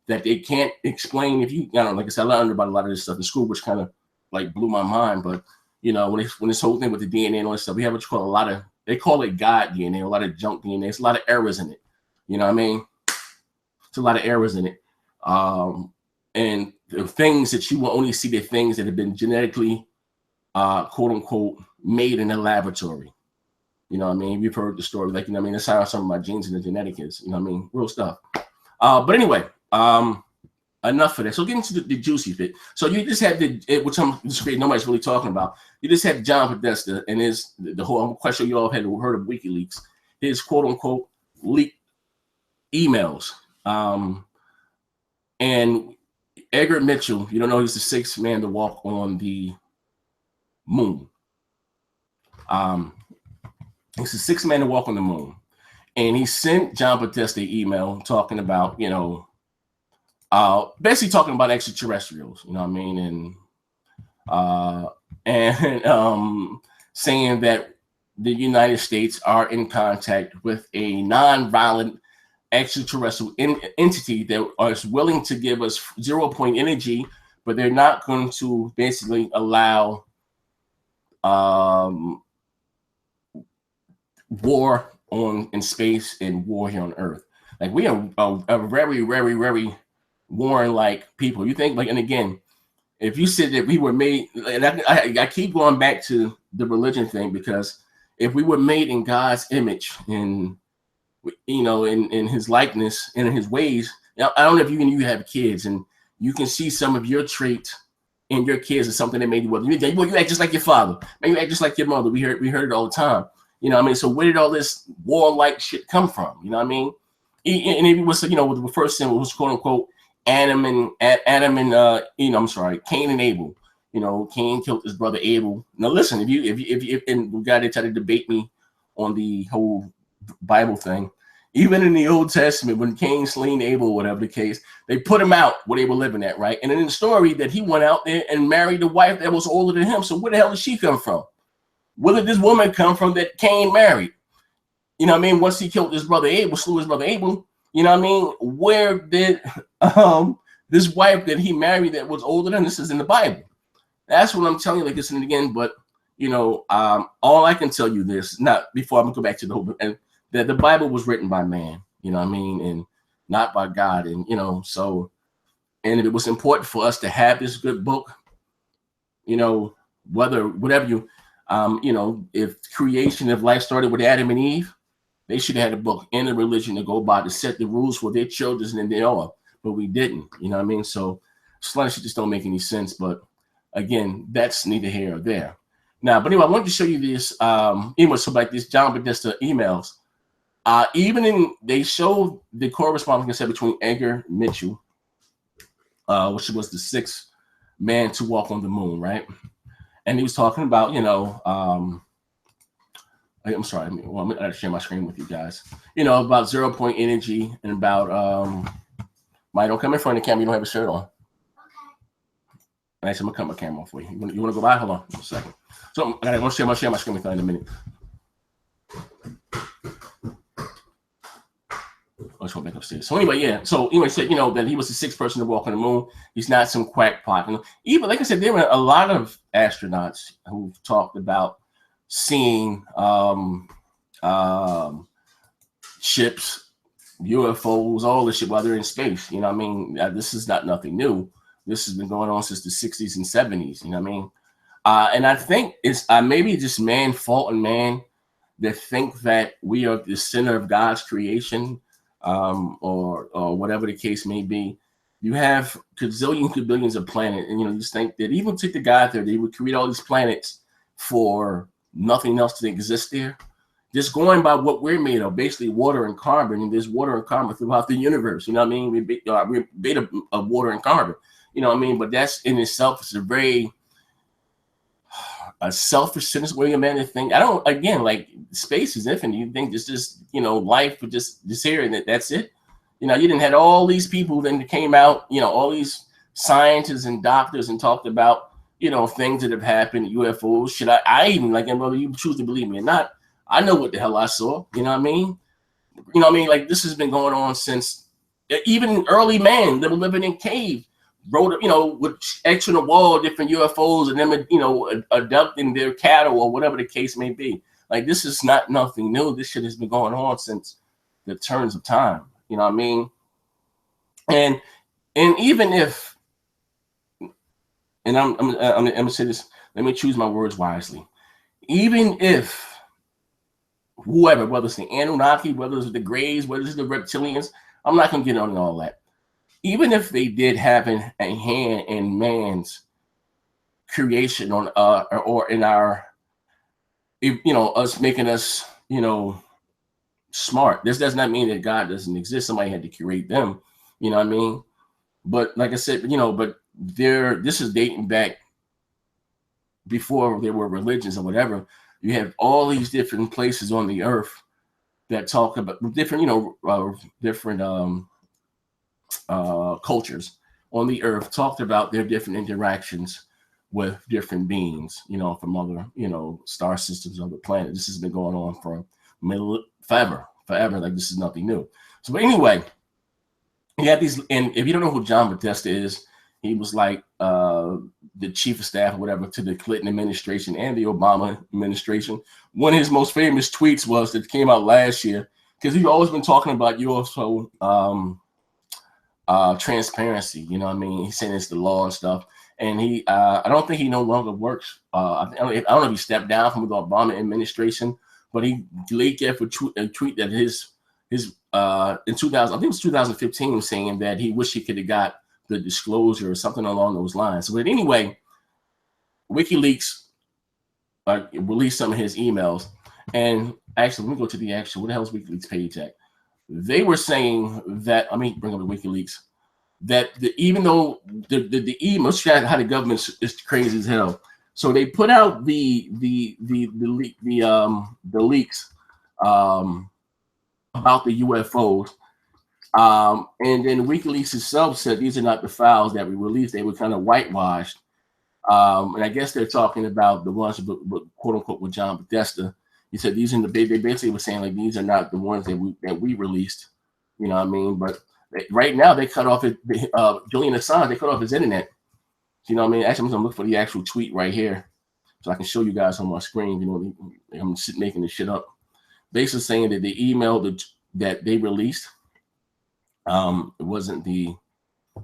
that they can't explain. Like I said, I learned about a lot of this stuff in school, which kind of blew my mind. But when this whole thing with the DNA and all this stuff, we have what you call they call it God DNA, a lot of junk DNA. It's a lot of errors in it. You know what I mean? It's a lot of errors in it. And the things that you will only see, the things that have been genetically, quote unquote, made in a laboratory. You know what I mean? We've heard the story, that's how some of my genes and the genetic is. You know what I mean? Real stuff. But anyway, enough of that. So getting to the juicy bit. So you just had which I'm just great. Nobody's really talking about. You just had John Podesta and the whole. I'm quite sure you all had heard of WikiLeaks. His quote unquote leaked emails. And Edgar Mitchell, you don't know, he's the sixth man to walk on the moon. He's the sixth man to walk on the moon. And he sent John Podesta an email talking about, basically talking about extraterrestrials, you know what I mean? And saying that the United States are in contact with a non-violent extraterrestrial entity that is willing to give us 0-point energy, but they're not going to basically allow war in space and war here on Earth. We are a very, very, very warring people. You think and again, if you said that we were made, and I keep going back to the religion thing, because if we were made in God's image and in his likeness and in his ways. Now, I don't know if you have kids and you can see some of your traits in your kids or something that made you you act just like your father. Maybe you act just like your mother. We heard it all the time. You know what I mean? So where did all this warlike shit come from? You know what I mean? And it was, the first sin was quote unquote Adam and I'm sorry, Cain and Abel. Cain killed his brother Abel. Now listen, if and the guy that tried to debate me on the whole Bible thing, even in the Old Testament, when Cain slain Abel, whatever the case, they put him out where they were living at, right? And in the story that he went out there and married a wife that was older than him. So where the hell did she come from? Where did this woman come from that Cain married? You know what I mean? Once he killed his brother Abel, slew his brother Abel, you know what I mean? Where did this wife that he married that was older than this is in the Bible? That's what I'm telling you, like this and again. But all I can tell you this, not before I'm gonna go back to the whole, and that the Bible was written by man, you know what I mean, and not by God. And so, and if it was important for us to have this good book, whatever you if creation of life started with Adam and Eve, they should have had a book and a religion to go by to set the rules for their children and their own. But we didn't, you know what I mean? So sludge just don't make any sense. But again, that's neither here or there. Now, but anyway, I wanted to show you this email, so like this John Podesta emails. They showed the correspondence between Edgar Mitchell, which was the sixth man to walk on the moon, right? And he was talking about, I'm sorry. Well, I'm gonna share my screen with you guys. About 0 point energy and about Mike, don't come in front of the camera. You don't have a shirt on. Okay. Nice. I'm gonna cut my camera off for you. You want to go by? Hold on a second. So I want to share my screen with you in a minute. I just went back upstairs. So anyway, yeah. So anyway, said that he was the sixth person to walk on the moon. He's not some crackpot. Even like I said, there were a lot of astronauts who talked about seeing ships, UFOs, all this shit while they're in space. You know what I mean? This is not nothing new. This has been going on since the 60s and 70s. You know what I mean? And I think it's maybe just man fault and man that think that we are the center of God's creation, or whatever the case may be. You have billions of planets, and you just think that even take the God there, they would create all these planets for nothing else to exist there. Just going by what we're made of, basically water and carbon, and there's water and carbon throughout the universe. You know what I mean? We're made of water and carbon. You know what I mean? But that's in itself is a very selfish, cynical way of man to think. I don't. Again, like space is infinite. You think it's just life would just here and that's it. You didn't have all these people then came out. All these scientists and doctors and talked about things that have happened, UFOs. Should I even like, and whether you choose to believe me or not, I know what the hell I saw. You know what I mean? Like this has been going on since even early man that were living in cave wrote, with X on the wall, different UFOs and them, abducting their cattle or whatever the case may be. Like this is not nothing new. This shit has been going on since the turns of time. You know what I mean? And even if, and I'm gonna say this, let me choose my words wisely. Even if whoever, whether it's the Anunnaki, whether it's the Greys, whether it's the reptilians, I'm not gonna get on all that. Even if they did have a hand in man's creation on or in our, us making us, smart. This does not mean that God doesn't exist. Somebody had to create them. You know what I mean? But like I said, but this is dating back before there were religions or whatever. You have all these different places on the earth that talk about different, different cultures on the earth talked about their different interactions with different beings, from other, star systems, other planets. This has been going on for forever. Like this is nothing new. So, but anyway, you have these, and if you don't know who John Podesta is, he was like the chief of staff or whatever to the Clinton administration and the Obama administration. One of his most famous tweets was that came out last year, because he's always been talking about UFO transparency. You know what I mean? He's saying it's the law and stuff. And he, I don't think he no longer works. I don't know if he stepped down from the Obama administration, but he leaked a tweet that his in 2000, I think it was 2015, saying that he wished he could have got the disclosure or something along those lines. But anyway, WikiLeaks released some of his emails, and actually, let me go to the actual. What the hell is WikiLeaks page at? They were saying that. Let me bring up the WikiLeaks. that even though the email, how the government is crazy as hell. So they put out the leaks about the UFOs. And then WikiLeaks itself said these are not the files that we released. They were kind of whitewashed. And I guess they're talking about the ones, quote unquote, with John Podesta. He said these are they basically were saying like these are not the ones that we released. You know what I mean? But right now they cut off Julian Assange. They cut off his internet. You know what I mean? Actually, I'm gonna look for the actual tweet right here, so I can show you guys on my screen. You know, I'm making this shit up. Basically saying that the email that they released, it wasn't the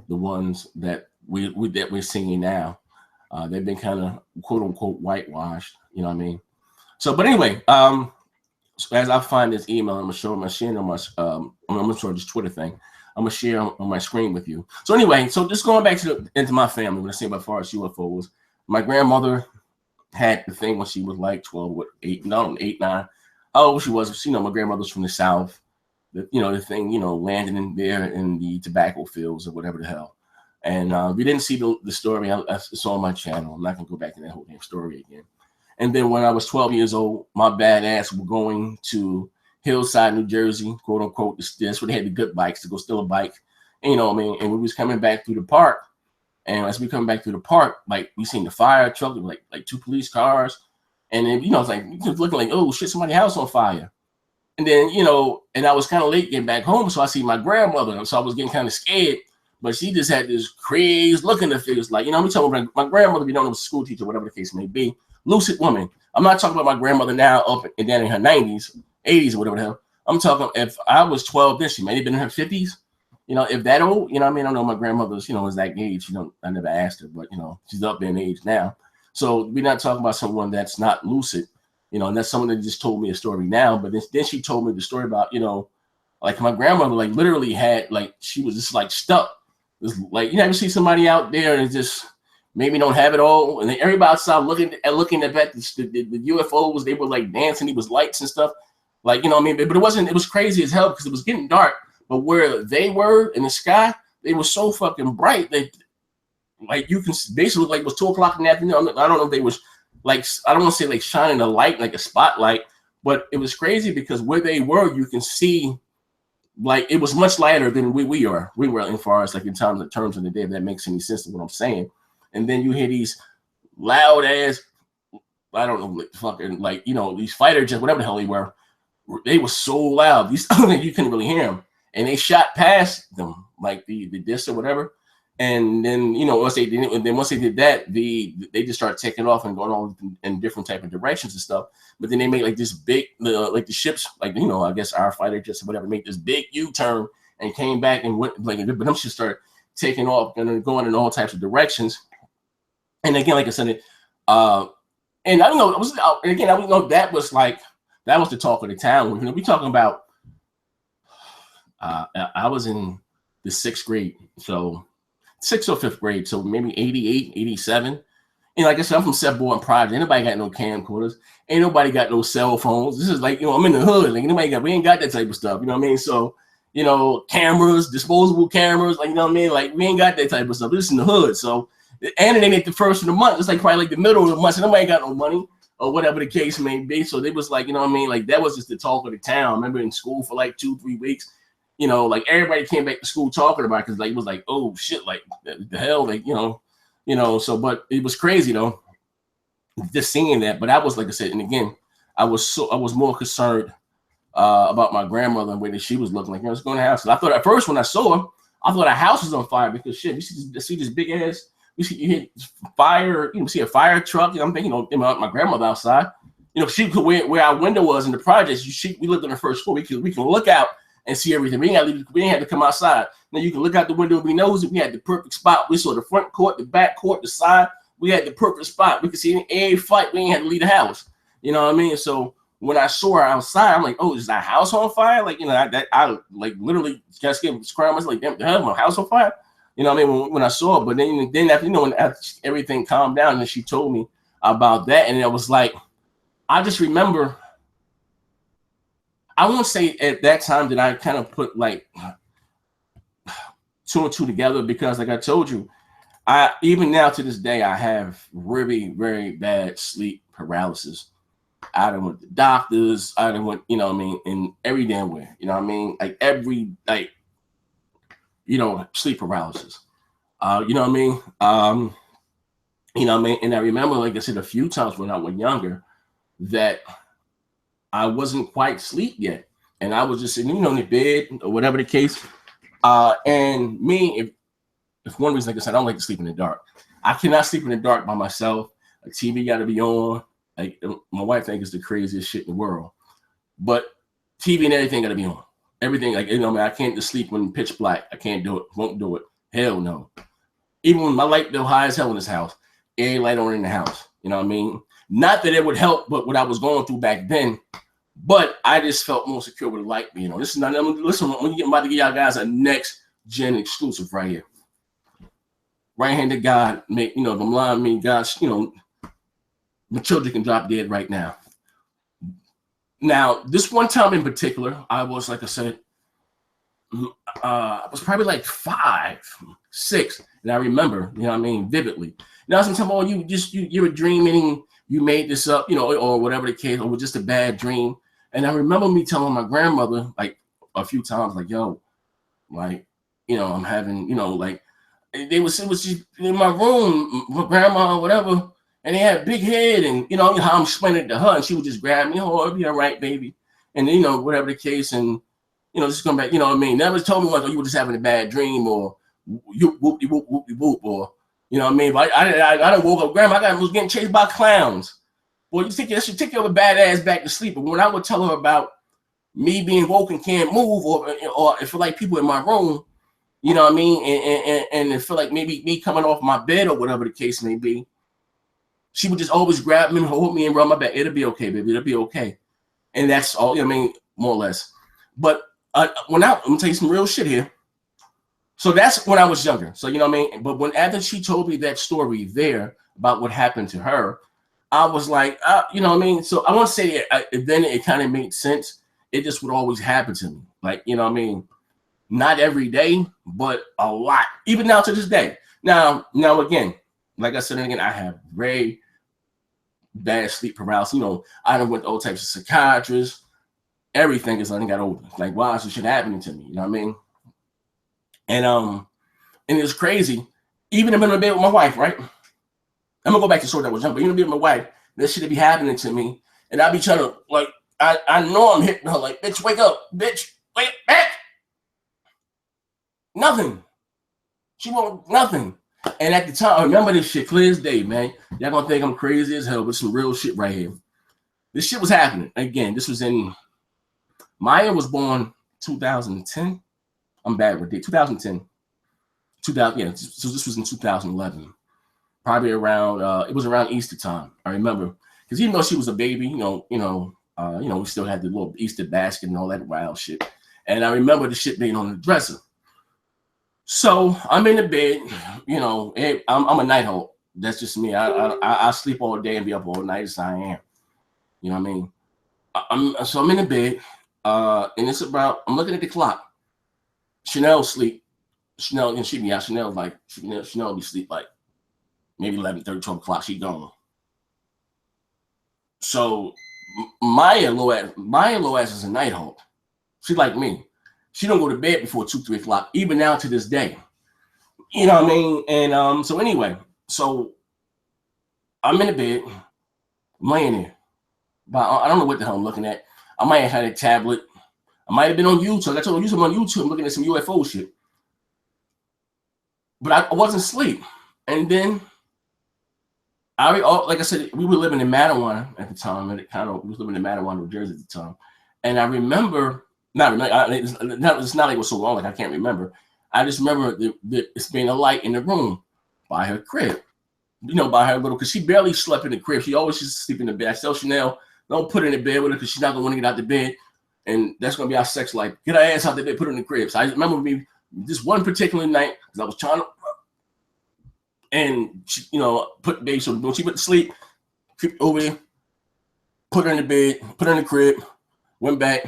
ones that we're seeing now. They've been kind of quote unquote whitewashed. You know what I mean? So, but anyway, so as I find this email, I'm gonna share on my I'm gonna show this Twitter thing. I'm gonna share on my screen with you. So anyway, so just going back into my family, when I say about far as UFOs, my grandmother had the thing when she was like 12, 8, 9. How old she was? You know, my grandmother's from the South. The thing, landing in there in the tobacco fields or whatever the hell. And we didn't see the story. It's on my channel. I'm not gonna go back to that whole damn story again. And then when I was 12 years old, my bad ass were going to Hillside, New Jersey, quote unquote. That's where they had the good bikes to go steal a bike. And, you know what I mean? And we was coming back through the park. And as we come back through the park, like we seen the fire truck, like 2 police cars. And then, it's like looking like, oh shit, somebody's house on fire. And then, and I was kind of late getting back home. So I see my grandmother. So I was getting kind of scared. But she just had this crazy look in the face. Like, I'm talking about my grandmother, if you don't know, was a school teacher, whatever the case may be. Lucid woman. I'm not talking about my grandmother now up and down in her 90s, 80s, or whatever the hell. I'm talking if I was 12, then she may have been in her 50s. If that old, I mean, I don't know my grandmother's, is that age. I never asked her, but, she's up there in age now. So we're not talking about someone that's not lucid, and that's someone that just told me a story now. But then she told me the story about, like my grandmother, like literally had, like, she was just like stuck. It's like, you ever see somebody out there and just maybe don't have it all, and then everybody outside looking at the UFOs, they were like dancing, it was lights and stuff, like, but it was crazy as hell because it was getting dark, but where they were in the sky, they were so fucking bright that like you can basically look like it was 2 o'clock in the afternoon. I don't know if they was like, I don't want to say like shining a light like a spotlight, but it was crazy because where they were, you can see like it was much lighter than we were as far as like in terms of the day, if that makes any sense to what I'm saying. And then you hear these loud ass, I don't know, fucking like, these fighter jets, whatever the hell they were so loud. These you couldn't really hear them. And they shot past them, like the disc or whatever. And then, once they did that, they just started taking off and going all in different type of directions and stuff. But then they made like this big, like the ships, like, I guess our fighter jets or whatever, make this big U-turn and came back and went like, but them should start taking off and then going in all types of directions. And again, like I said, and I don't know, that was the talk of the town. We talking about, I was in the 6th grade, so 6th or 5th grade, so maybe 88, 87. And like I said, I'm from Seth Boy and Project. Ain't nobody got no camcorders. Ain't nobody got no cell phones. This is like, I'm in the hood. Like we ain't got that type of stuff. You know what I mean? So, cameras, disposable cameras, like, like we ain't got that type of stuff. This is in the hood. So, and it ain't the first of the month. It's like probably like the middle of the month. So nobody got no money or whatever the case may be. So they was like, like that was just the talk of the town. I remember in school for like 2-3 weeks, like everybody came back to school talking about it because like it was like, oh shit, like the hell, like, so but it was crazy though, just seeing that. But I was, like I said, and again, I was more concerned about my grandmother and the way that she was looking like, what's going to happen. So I thought at first when I saw her, I thought her house was on fire because shit, you see this big ass. You hit fire, see a fire truck. I'm thinking, my grandmother outside. She could where our window was in the projects. We lived on the first floor. We can look out and see everything. We didn't have to come outside. Now you can look out the window. We knows it. We had the perfect spot. We saw the front court, the back court, the side. We had the perfect spot. We could see any fight. We ain't had to leave the house. You know what I mean? So when I saw her outside, I'm like, oh, is our house on fire? Like, I like literally just getting scrambled. I was like, damn, the hell, my house on fire? You know what I mean? When I saw it, but then after, when everything calmed down and she told me about that, and it was like, I just remember, I won't say at that time that I kind of put like two and two together because, like I told you, I even now to this day I have really very bad sleep paralysis. I done went to doctors. I done went, you know what I mean, in every damn way. You know what I mean? Like every sleep paralysis. You know what I mean? You know what I mean? And I remember, like I said, a few times when I was younger that I wasn't quite asleep yet. And I was just sitting, in the bed or whatever the case. And me, if one reason, like I said, I don't like to sleep in the dark. I cannot sleep in the dark by myself. A TV got to be on. Like my wife thinks it's the craziest shit in the world, but TV and everything got to be on. Everything, like, man, I can't just sleep when pitch black. I can't do it. Won't do it. Hell no. Even when my light bill high as hell in this house, it ain't light on in the house. You know what I mean? Not that it would help, but what I was going through back then. But I just felt more secure with the light being on. This is not. Listen, I'm about to give y'all guys a next gen exclusive right here. Right-handed God make the blind me. God's my children can drop dead right now. Now, this one time in particular, I was, like I said, I was probably like 5, 6, and I remember, vividly. Now, sometimes, you were dreaming, you made this up, or whatever the case, or it was just a bad dream. And I remember me telling my grandmother, like, a few times, like, yo, like, I'm having, like, it was just in my room, my grandma or whatever, and they had a big head, and how I'm explaining it to her, and she would just grab me, oh, it'll be all right, baby, and whatever the case, and just come back, never told me once, oh, you were just having a bad dream, or you whoop whoop whoop whoop, or but I done woke up, grandma, I was getting chased by clowns. Well, that should take your bad ass back to sleep. But when I would tell her about me being woke and can't move, or it feel like people in my room, and it feel like maybe me coming off my bed or whatever the case may be, she would just always grab me and hold me and rub my back. It'll be okay, baby. It'll be okay. And that's all, more or less. But I'm gonna tell you some real shit here. So that's when I was younger. So, But when after she told me that story there about what happened to her, I was like, So I want to say then it kind of made sense. It just would always happen to me. Like, not every day, but a lot. Even now to this day. Now again, like I said again, I have very bad sleep paralysis. I done went to all types of psychiatrists. Everything is got older. Like, why is this shit happening to me? You know what I mean? And it's crazy. Even if I'm in the bed with my wife, right? I'm gonna go back to the story that was young, but even be with my wife, this shit be happening to me, and I be trying to I know I'm hitting her like, bitch, wake up, bitch, wake back. Nothing. She won't nothing. And at the time, I remember this shit clear as day, man. Y'all gonna think I'm crazy as hell, but some real shit right here. This shit was happening. Again, this was in Maya was born 2010. I'm bad with it. 2010. 2000, yeah. So this was in 2011. Probably around it was around Easter time. I remember because even though she was a baby, we still had the little Easter basket and all that wild shit. And I remember the shit being on the dresser. So I'm in the bed, I'm a night owl. That's just me. I sleep all day and be up all night as I am. You know what I mean? I'm in the bed, and it's about, I'm looking at the clock. Chanel sleep. Chanel, and she be out. Chanel be sleep like maybe 11:30, 12 o'clock. She gone. So Maya Loaz is a night hawk. She like me. She don't go to bed before 2, 3 o'clock, even now to this day. You know what I mean? And so anyway, so I'm in the bed, I'm laying there. But I don't know what the hell I'm looking at. I might have had a tablet. I might have been on YouTube. I told you I'm on YouTube. I'm looking at some UFO shit. But I wasn't asleep. And then like I said, we were living in Mattawan at the time. And we was living in Mattawan, New Jersey at the time. And I remember, it's not like it was so long, like I can't remember. I just remember it's being a light in the room by her crib. By her little, because she barely slept in the crib. She always used to sleep in the bed. I tell Chanel, don't put her in the bed with her because she's not going to want to get out the bed. And that's going to be our sex life. Get her ass out the bed, put her in the crib. So I remember this one particular night, because I was trying to, and she, put baby, so when she went to sleep, creeped over there, put her in the bed, put her in the crib, went back,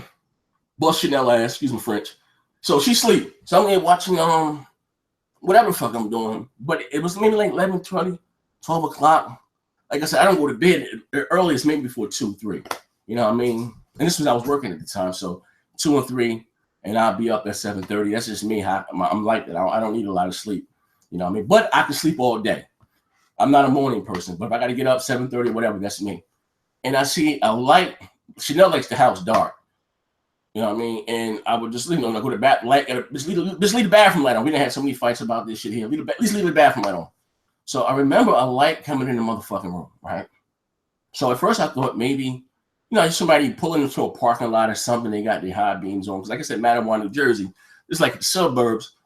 bust Chanel ass, excuse my French. So she sleep. So I'm there watching whatever the fuck I'm doing. But it was maybe like 11, 20, 12 o'clock. Like I said, I don't go to bed earliest maybe before 2, 3. You know what I mean? And this was I was working at the time, so 2 and 3, and I'll be up at 7:30. That's just me. I'm like that. I don't need a lot of sleep. You know what I mean? But I can sleep all day. I'm not a morning person, but if I got to get up 7:30 or whatever, that's me. And I see a light. Chanel likes the house dark. You know what I mean? And I would just, you know, go to the bath, just leave the bathroom light on. We didn't have so many fights about this shit here. At least leave the bathroom light on. So I remember a light coming in the motherfucking room, right? So at first I thought maybe, you know, somebody pulling into a parking lot or something. They got their high beams on. Because like I said, Mattawa, New Jersey, it's like the suburbs.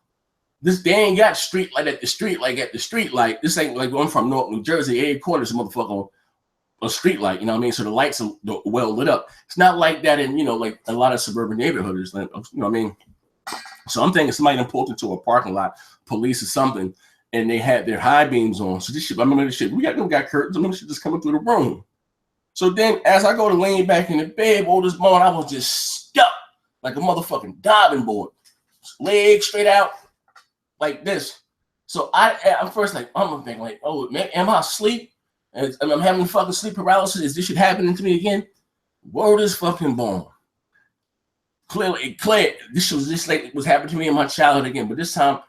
They ain't got street light at the street, like at the street light. This ain't like I'm from North New Jersey. Every corner's a motherfucker a street light, you know what I mean? So the lights are well lit up. It's not like that in, you know, like a lot of suburban neighborhoods, you know what I mean? So I'm thinking somebody done pulled into a parking lot, police or something, and they had their high beams on. So this shit, I remember this shit, we got curtains, I remember shit just coming through the room. So then as I go to lean back in the bed, all this morning, I was just stuck like a motherfucking diving board. Legs straight out like this. So I'm first like, I'm thinking like, oh, man, am I asleep? And I'm having fucking sleep paralysis. Is this shit happening to me again? Word is fucking born. Clearly, this was just like it was happening to me in my childhood again. But this time,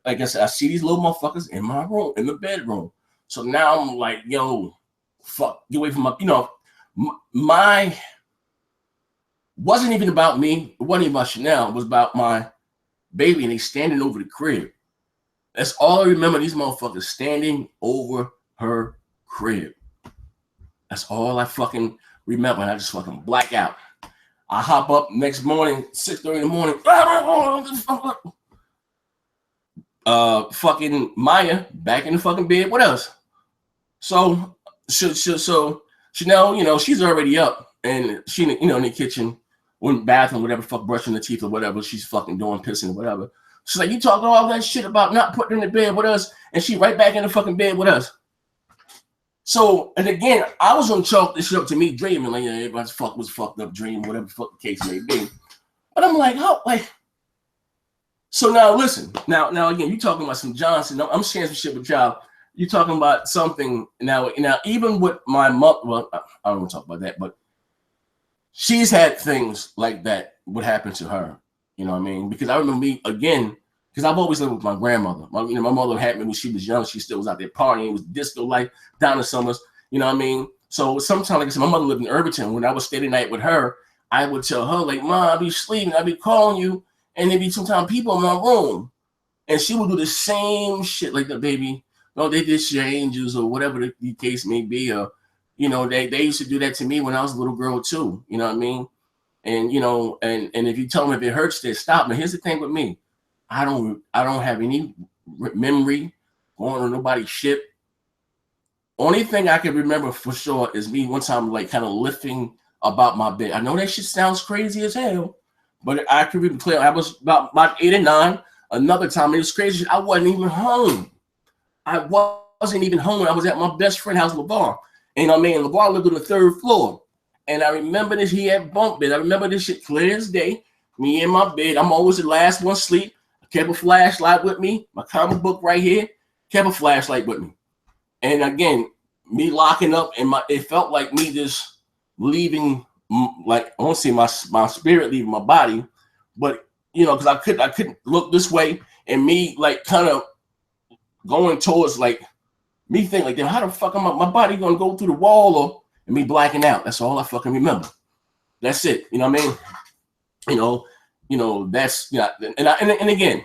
like I said, I see these little motherfuckers in my room, in the bedroom. So now I'm like, yo, fuck, get away from my, you know, my wasn't even about me. It wasn't even about Chanel. It was about my baby, and they standing over the crib. That's all I remember. These motherfuckers standing over her crib. That's all I fucking remember. And I just fucking black out. I hop up next morning, 6:30 in the morning. Fucking Maya back in the fucking bed. What else? So Chanel, you know, she's already up, and she, you know, in the kitchen, or in the bathroom, whatever, fuck, brushing the teeth or whatever she's fucking doing, pissing or whatever. She's like, you talking all that shit about not putting her in the bed with us, and she right back in the fucking bed with us. So, and again, I was gonna chalk this shit up to me dreaming, like, yeah, everybody's fucked up dream, whatever the fuck the case may be. But I'm like, how, like, so now listen, now again, you talking about some Johnson, I'm sharing some shit with y'all. You talking about something now, even with my mother, well, I don't want to talk about that, but she's had things like that would happen to her, you know what I mean? Because I remember me, again, because I've always lived with my grandmother. My mother had me when she was young. She still was out there partying. It was disco life down the summers. You know what I mean? So sometimes, like I said, my mother lived in Irvington. When I would stay the night with her, I would tell her, like, Mom, I'll be sleeping. I'll be calling you. And there'd be sometimes people in my room. And she would do the same shit like the baby. No, they did your angels or whatever the case may be. Or, you know, they used to do that to me when I was a little girl too. You know what I mean? And, you know, and if you tell them if it hurts, they stop. But here's the thing with me. I don't have any memory going on nobody's ship. Only thing I can remember for sure is me one time like kind of lifting about my bed. I know that shit sounds crazy as hell, but I can be clear. I was about 8 or 9. Another time it was crazy. I wasn't even home. I wasn't even home. I was at my best friend's house, LeVar. And I mean, LeVar lived on the 3rd floor. And I remember this. He had bunk bed. I remember this shit clear as day. Me in my bed. I'm always the last one asleep. Kept a flashlight with me, my comic book right here, kept a flashlight with me. And again, me locking up, and it felt like me just leaving, like I won't say my spirit leaving my body, but you know, because I couldn't look this way, and me like kind of going towards like me thinking like, how the fuck am my body gonna go through the wall, or and me blacking out? That's all I fucking remember. That's it. You know what I mean? You know, that's, you know, and again,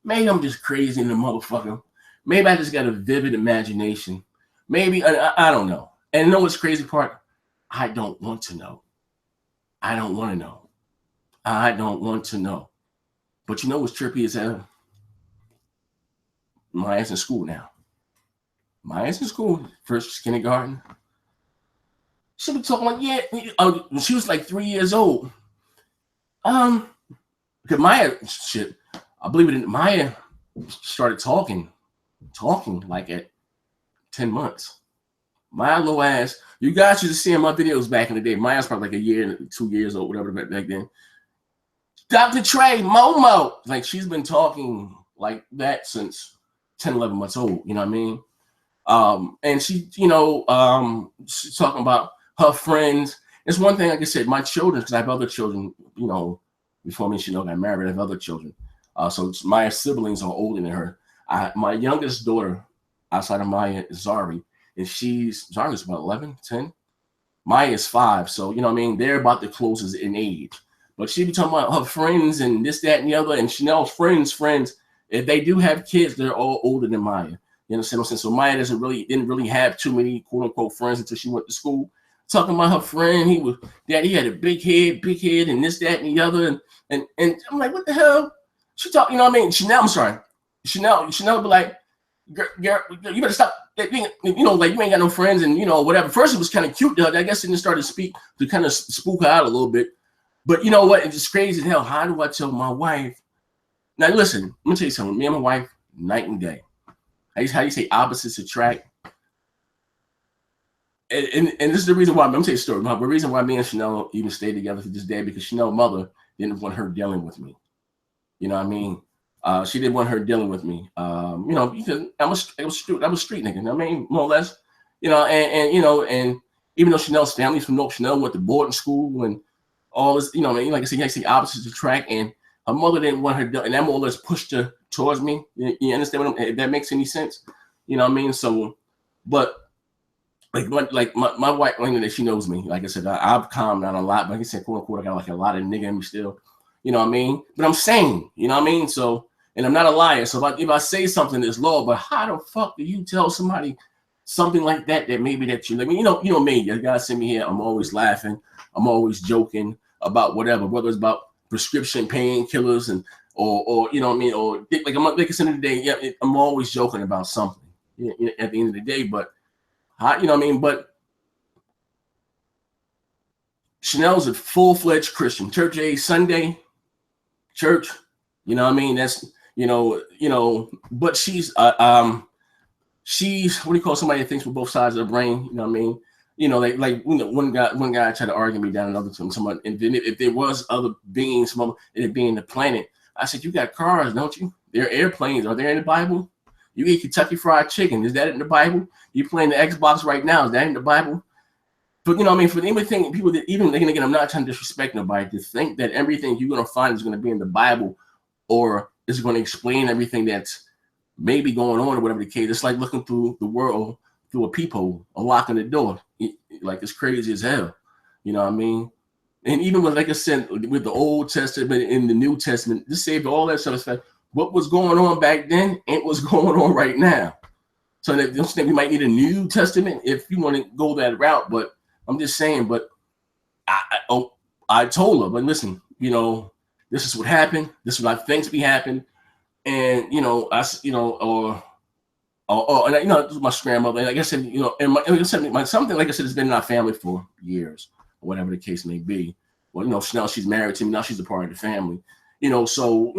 maybe I'm just crazy in the motherfucker. Maybe I just got a vivid imagination. Maybe, I don't know. And you know what's crazy part? I don't want to know. I don't want to know. I don't want to know. But you know what's trippy as hell? Maya's in school now. Maya's in school, first kindergarten. She be talking like, yeah, she was like 3 years old. Because Maya, shit, I believe it. Maya started talking like at 10 months. My little ass, you guys used to see in my videos back in the day. Maya's probably like a year, 2 years old, whatever back then. Dr. Trey, Momo, like she's been talking like that since 10, 11 months old. You know what I mean? And she, she's talking about her friends. It's one thing, like I said, my children, because I have other children, before me, Chanel got married, I have other children. So my siblings are older than her. My youngest daughter, outside of Maya, is Zari. And Zari's about 11, 10. Maya is 5. So, you know what I mean? They're about the closest in age. But she be talking about her friends and this, that, and the other. And Chanel's friends, if they do have kids, they're all older than Maya. You understand what I'm saying? So Maya didn't really have too many quote unquote friends until she went to school. Talking about her friend, he had a big head, and this, that, and the other. And I'm like, what the hell? She talk, you know what I mean? Chanel be like, girl, you better stop. Like you ain't got no friends and whatever. First it was kind of cute though. I guess it just started to speak to kind of spook her out a little bit. But you know what? It's just crazy as hell. How do I tell my wife? Now listen, let me tell you something. Me and my wife, night and day. How you say opposites attract? And this is the reason why. I'm gonna tell you a story. The reason why me and Chanel even stayed together to this day, because Chanel's mother didn't want her dealing with me. You know what I mean? She didn't want her dealing with me. Because I was street nigga. You know what I mean? More or less. And even though Chanel's family's from North, Chanel went to boarding school and all this. You know what I mean? Like I said, you see opposites attract, and her mother didn't want her, and that more or less pushed her towards me. You understand if that makes any sense? You know what I mean? So, but like my wife, she knows me. Like I said, I've calmed down a lot. But like I said, quote unquote, I got like a lot of nigga in me still. You know what I mean? But I'm sane. You know what I mean? So, and I'm not a liar. So if I say something that's low, but how the fuck do you tell somebody something like that maybe that you? I mean, you know me. You guys see me here. I'm always laughing. I'm always joking about whatever, whether it's about prescription painkillers and or you know what I mean, or like I'm like I said in the day, yeah, I'm always joking about something at the end of the day. But you know what I mean. But Chanel's a full-fledged Christian, church age, Sunday, church. You know what I mean. That's But she's what do you call somebody that thinks with both sides of the brain? You know what I mean. One guy tried to argue me down another time. Someone, and then if there was other beings, it being the planet, I said, you got cars, don't you? There are airplanes. Are they in the Bible? You eat Kentucky Fried Chicken. Is that in the Bible? You playing the Xbox right now. Is that in the Bible? But you know what I mean? For anything, people that even again, I'm not trying to disrespect nobody to think that everything you're gonna find is gonna be in the Bible, or is going to explain everything that's maybe going on or whatever the case. It's like looking through the world through a peephole, unlocking the door. Like it's crazy as hell. You know what I mean? And even with, like I said, with the Old Testament and the New Testament, this saved all that stuff. What was going on back then ain't what's going on right now. So that we might need a New Testament if you want to go that route. But I'm just saying. But I told her, but listen, this is what happened. This is what I think be happened. And and my grandmother. And like I said, and something like I said has been in our family for years, or whatever the case may be. Well, now she's married to me. Now she's a part of the family. So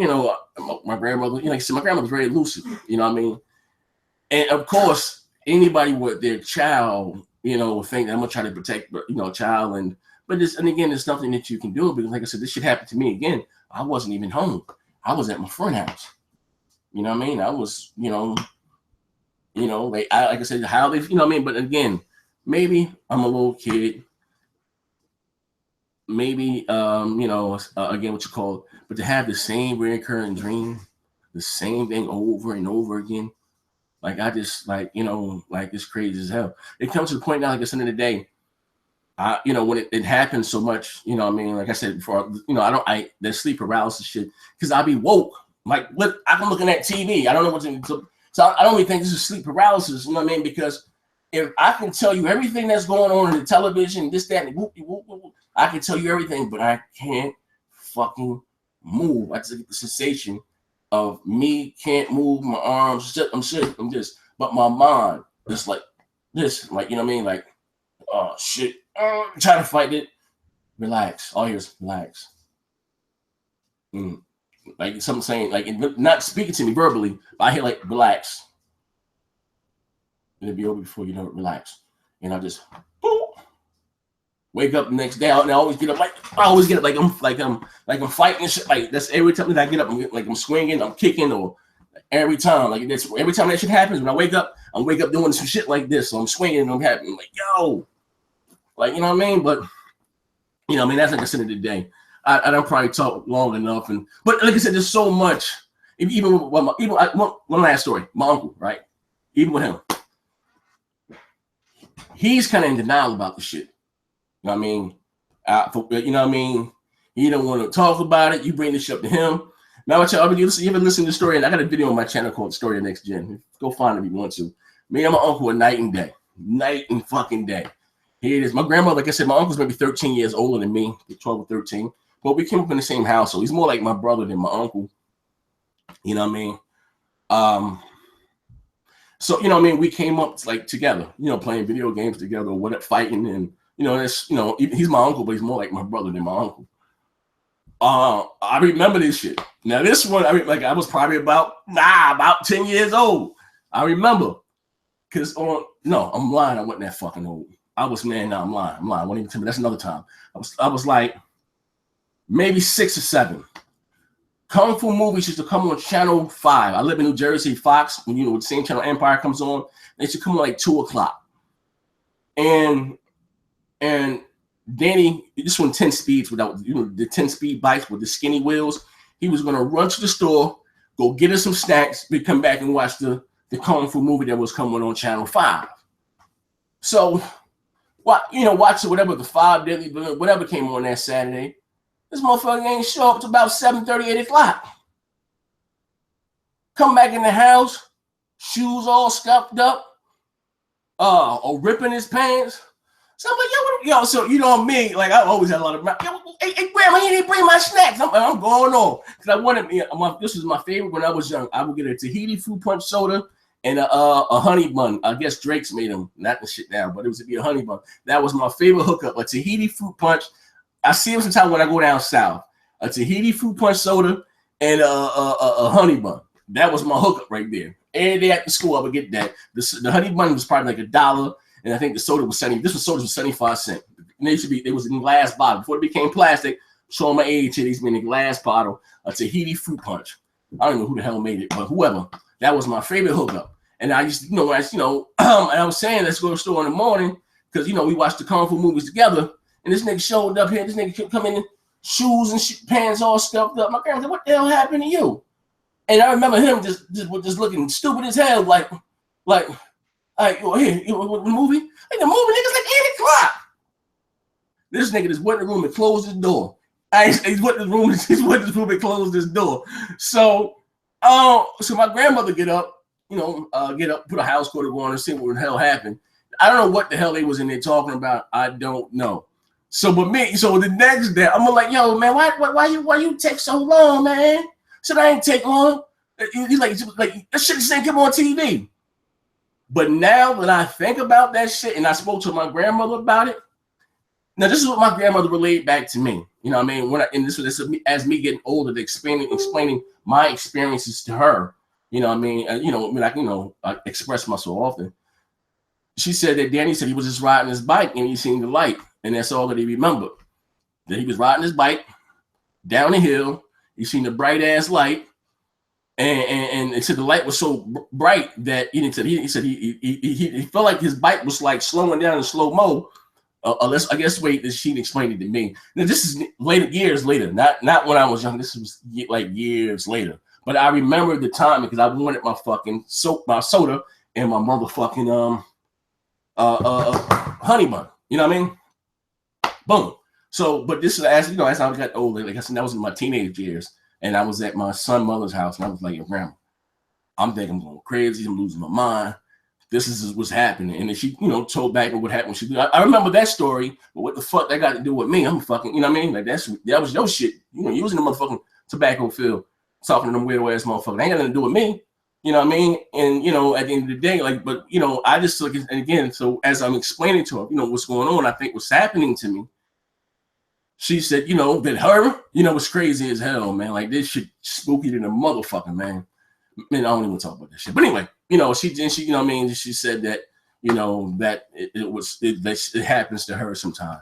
my grandmother. Like I said, my grandmother's very lucid. You know what I mean? And of course, anybody with their child, think that I'm gonna try to protect, a child. But again, there's nothing that you can do because, like I said, this shit happened to me again. I wasn't even home. I was at my friend's house. You know what I mean? I was, like I said, how they, But again, maybe I'm a little kid. Maybe, again, what you call it. But to have the same recurring dream, the same thing over and over again, like I just like it's crazy as hell. It comes to the point now, like I said in the day. When it happens so much, like I said before, there's sleep paralysis shit because I be woke. Like, what? I'm looking at TV. I don't know what's in. So I don't even think this is sleep paralysis. You know what I mean? Because if I can tell you everything that's going on in the television, this, that, and whoop, I can tell you everything, but I can't fucking move. I just get the sensation of me can't move my arms. I'm just, but my mind is like this, like, you know what I mean? Like, oh shit. Try to fight it. Relax. All here's relax. Like something saying, like not speaking to me verbally, but I hear like relax. It'll be over before you know it. Relax. And I just wake up the next day. And I always get up like I'm fighting and shit. Like that's every time that I get up, I'm swinging, I'm kicking, or Every time, like this, every time that shit happens, when I wake up doing some shit like this. So I'm swinging and I'm happy. I'm like, yo, like, you know what I mean? But, you know, I mean, that's like I said in the day. I don't probably talk long enough. But like I said, there's so much. One last story. My uncle, right? Even with him, he's kind of in denial about the shit. You know what I mean? You know what I mean? He don't want to talk about it. You bring this shit up to him. Now, you ever listen to the story? And I got a video on my channel called Story of Next Gen. Go find it if you want to. Me and my uncle are night and day. Night and fucking day. Here it is. My grandmother, like I said, my uncle's maybe 13 years older than me, 12 or 13. But we came up in the same household. He's more like my brother than my uncle. You know what I mean? So, you know what I mean? We came up like together, you know, playing video games together, whatever, fighting. And, you know, that's, you know, he's my uncle, but he's more like my brother than my uncle. I remember this shit. Now, this one, I was probably about 10 years old. I remember. Because, no, I'm lying. I wasn't that fucking old. I'm lying. I won't even tell me. That's another time. I was like maybe 6 or 7. Kung Fu movies used to come on Channel 5. I live in New Jersey, Fox. When, you know, the same channel Empire comes on, they should come on like 2 o'clock. And Danny, this one 10 speeds without, you know, the 10-speed bikes with the skinny wheels. He was gonna run to the store, go get us some snacks, we come back and watch the Kung Fu movie that was coming on Channel 5. So, watch whatever the 5 Deadly, whatever came on that Saturday. This motherfucker ain't show up to about 7:30, 8 o'clock. Come back in the house, shoes all scuffed up, or ripping his pants. So I'm like, yo, so you know me, like I always had a lot of, hey, grandma, you didn't bring my snacks. I'm going on because I wanted this was my favorite when I was young. I would get a Tahiti fruit punch soda and a honey bun. I guess Drake's made them, not the shit now, but it was to be a honey bun. That was my favorite hookup, a Tahiti fruit punch. I see them sometimes when I go down south. A Tahiti fruit punch soda and a honey bun. That was my hookup right there. Every day after school, I would get that. The honey bun was probably like $1. And I think the soda was 70. This soda was 75 cents. And it was in glass bottle. Before it became plastic, showing my age here, these been in a glass bottle, a Tahiti fruit punch. I don't know who the hell made it, but whoever. That was my favorite hookup. And I used to, and I was saying, let's go to the store in the morning, because, we watched the Kung Fu movies together. And this nigga showed up here. This nigga kept coming in, shoes and pants all stuffed up. My grandma said, what the hell happened to you? And I remember him just looking stupid as hell, like, here, the movie? Like, the movie, nigga's like 8 o'clock. This nigga just went in the room and closed his door. He went in the room and closed his door. So my grandmother get up, put a house coat on and see what the hell happened. I don't know what the hell they was in there talking about. I don't know. So the next day, I'm like, yo, man, why you take so long, man? So I ain't take long. He's like that shit just ain't come on TV. But now that I think about that shit, and I spoke to my grandmother about it. Now this is what my grandmother relayed back to me. You know what I mean? This is as me getting older, explaining my experiences to her. You know what I mean? I express myself often. She said that Danny said he was just riding his bike and he seen the light, and that's all that he remembered. That he was riding his bike down the hill. He seen the bright ass light. And it said the light was so bright that he said he felt like his bike was like slowing down in slow mo. Unless I guess wait, she explained it to me. Now this is years later, not when I was young. This was like years later. But I remember the time because I wanted my fucking soda and my motherfucking honey bun. You know what I mean? Boom. So, but this is as I got older. Like I said, that was in my teenage years. And I was at my son's mother's house, and I was like, grandma, I'm thinking I'm going crazy. I'm losing my mind. This is what's happening. And then she, told back what happened. I remember that story, but what the fuck that got to do with me? I'm fucking, you know what I mean? Like, that was your shit. Using the motherfucking tobacco field, talking to them weird ass motherfuckers. They ain't got nothing to do with me. You know what I mean? And, at the end of the day, I just look at, and again, so as I'm explaining to her, what's going on, I think what's happening to me. She said, that her, was crazy as hell, man. Like, this shit spooky than a motherfucker, man. Man, I don't even talk about this shit. But anyway, she said that, that it happens to her sometime.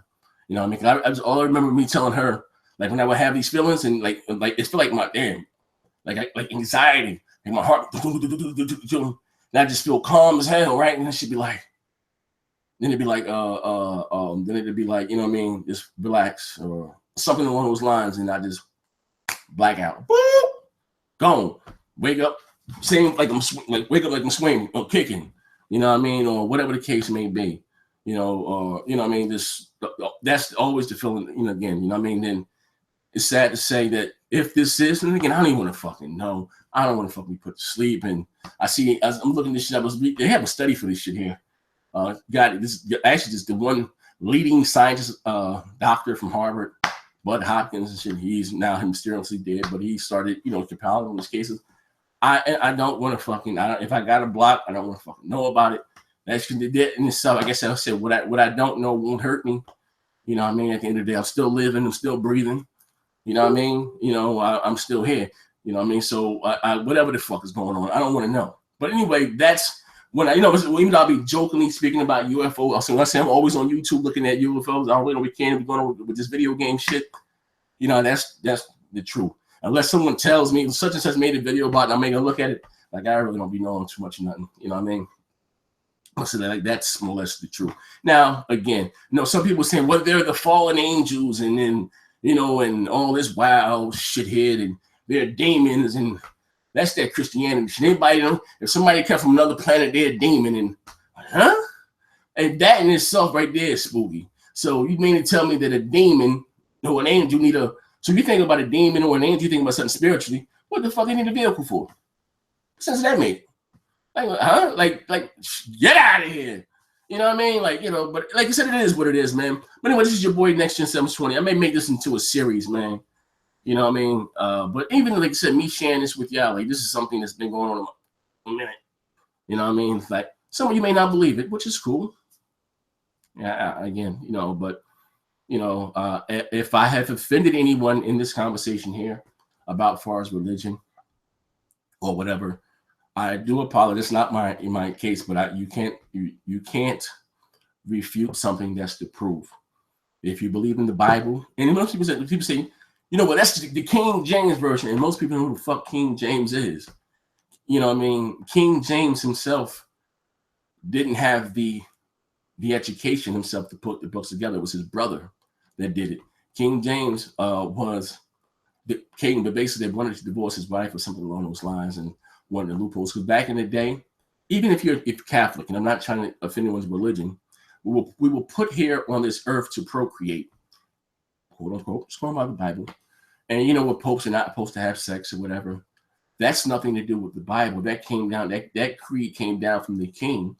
You know what I mean? I remember me telling her, like, when I would have these feelings and like it feel like my damn, like anxiety. and my heart, and I just feel calm as hell, right? And then she'd be like, then it'd be like, then it'd be like, you know what I mean, just relax or something along those lines, and I just black out, boop, gone, wake up, same like wake up like I'm swinging or kicking, you know what I mean, or whatever the case may be, you know, or you know what I mean, just that's always the feeling, you know, again, you know what I mean. Then it's sad to say that if this is, and again, I don't even want to fucking know. I don't want to fucking put to sleep. And I see, as I'm looking at this shit, they have a study for this shit here. Got it. This is actually just the one leading scientist, doctor from Harvard, Bud Hopkins and shit. He's now mysteriously dead, but he started, you know, compiling on these cases. I don't want to fucking, if I got a block, I don't want to fucking know about it. That's that in itself. I guess I said what I don't know won't hurt me. You know what I mean? At the end of the day, I'm still living, I'm still breathing. You know what I mean? You know, I'm still here. You know what I mean? So whatever the fuck is going on, I don't want to know. But anyway, that's when I, you know, even though I'll be jokingly speaking about UFOs. I say I'm always on YouTube looking at UFOs. I don't know we can't be going on with this video game shit. You know, that's the truth. Unless someone tells me such and such made a video about it, I'm making a look at it. Like I really don't be knowing too much of nothing. You know what I mean? So like that's more or less the truth. Now, again, you know, some people saying, well, they're the fallen angels, and then you know, and all this wild shithead, and they're demons, and that's their Christianity. Should anybody know if somebody come from another planet, they're a demon, and huh? And that in itself right there is spooky. So you mean to tell me that a demon or an angel need a, so you think about a demon or an angel, you think about something spiritually, what the fuck they need a vehicle for? What sense does that make? Like, huh? Like, get out of here. You know what I mean? Like, you know, but like I said, it is what it is, man. But anyway, this is your boy Next Gen 720. I may make this into a series, man. You know what I mean? But even like I said, me sharing this with y'all, like this is something that's been going on a minute. You know what I mean? Like some of you may not believe it, which is cool. Yeah, again, you know, but you know, if I have offended anyone in this conversation here about far as religion or whatever, I do apologize. It's not my case, but you can't refute something that's the proof. If you believe in the Bible, and most people say, you know what, that's the King James version, and most people know who the fuck King James is. You know what I mean? King James himself didn't have the education himself to put the books together. It was his brother that did it. King James was the king, but basically they wanted to divorce his wife or something along those lines, and one of the loopholes. Because back in the day, even if you're Catholic, and I'm not trying to offend anyone's religion, we will put here on this earth to procreate, quote unquote. It's going by the Bible. And you know what, popes are not supposed to have sex or whatever. That's nothing to do with the Bible. That came down. That creed came down from the king,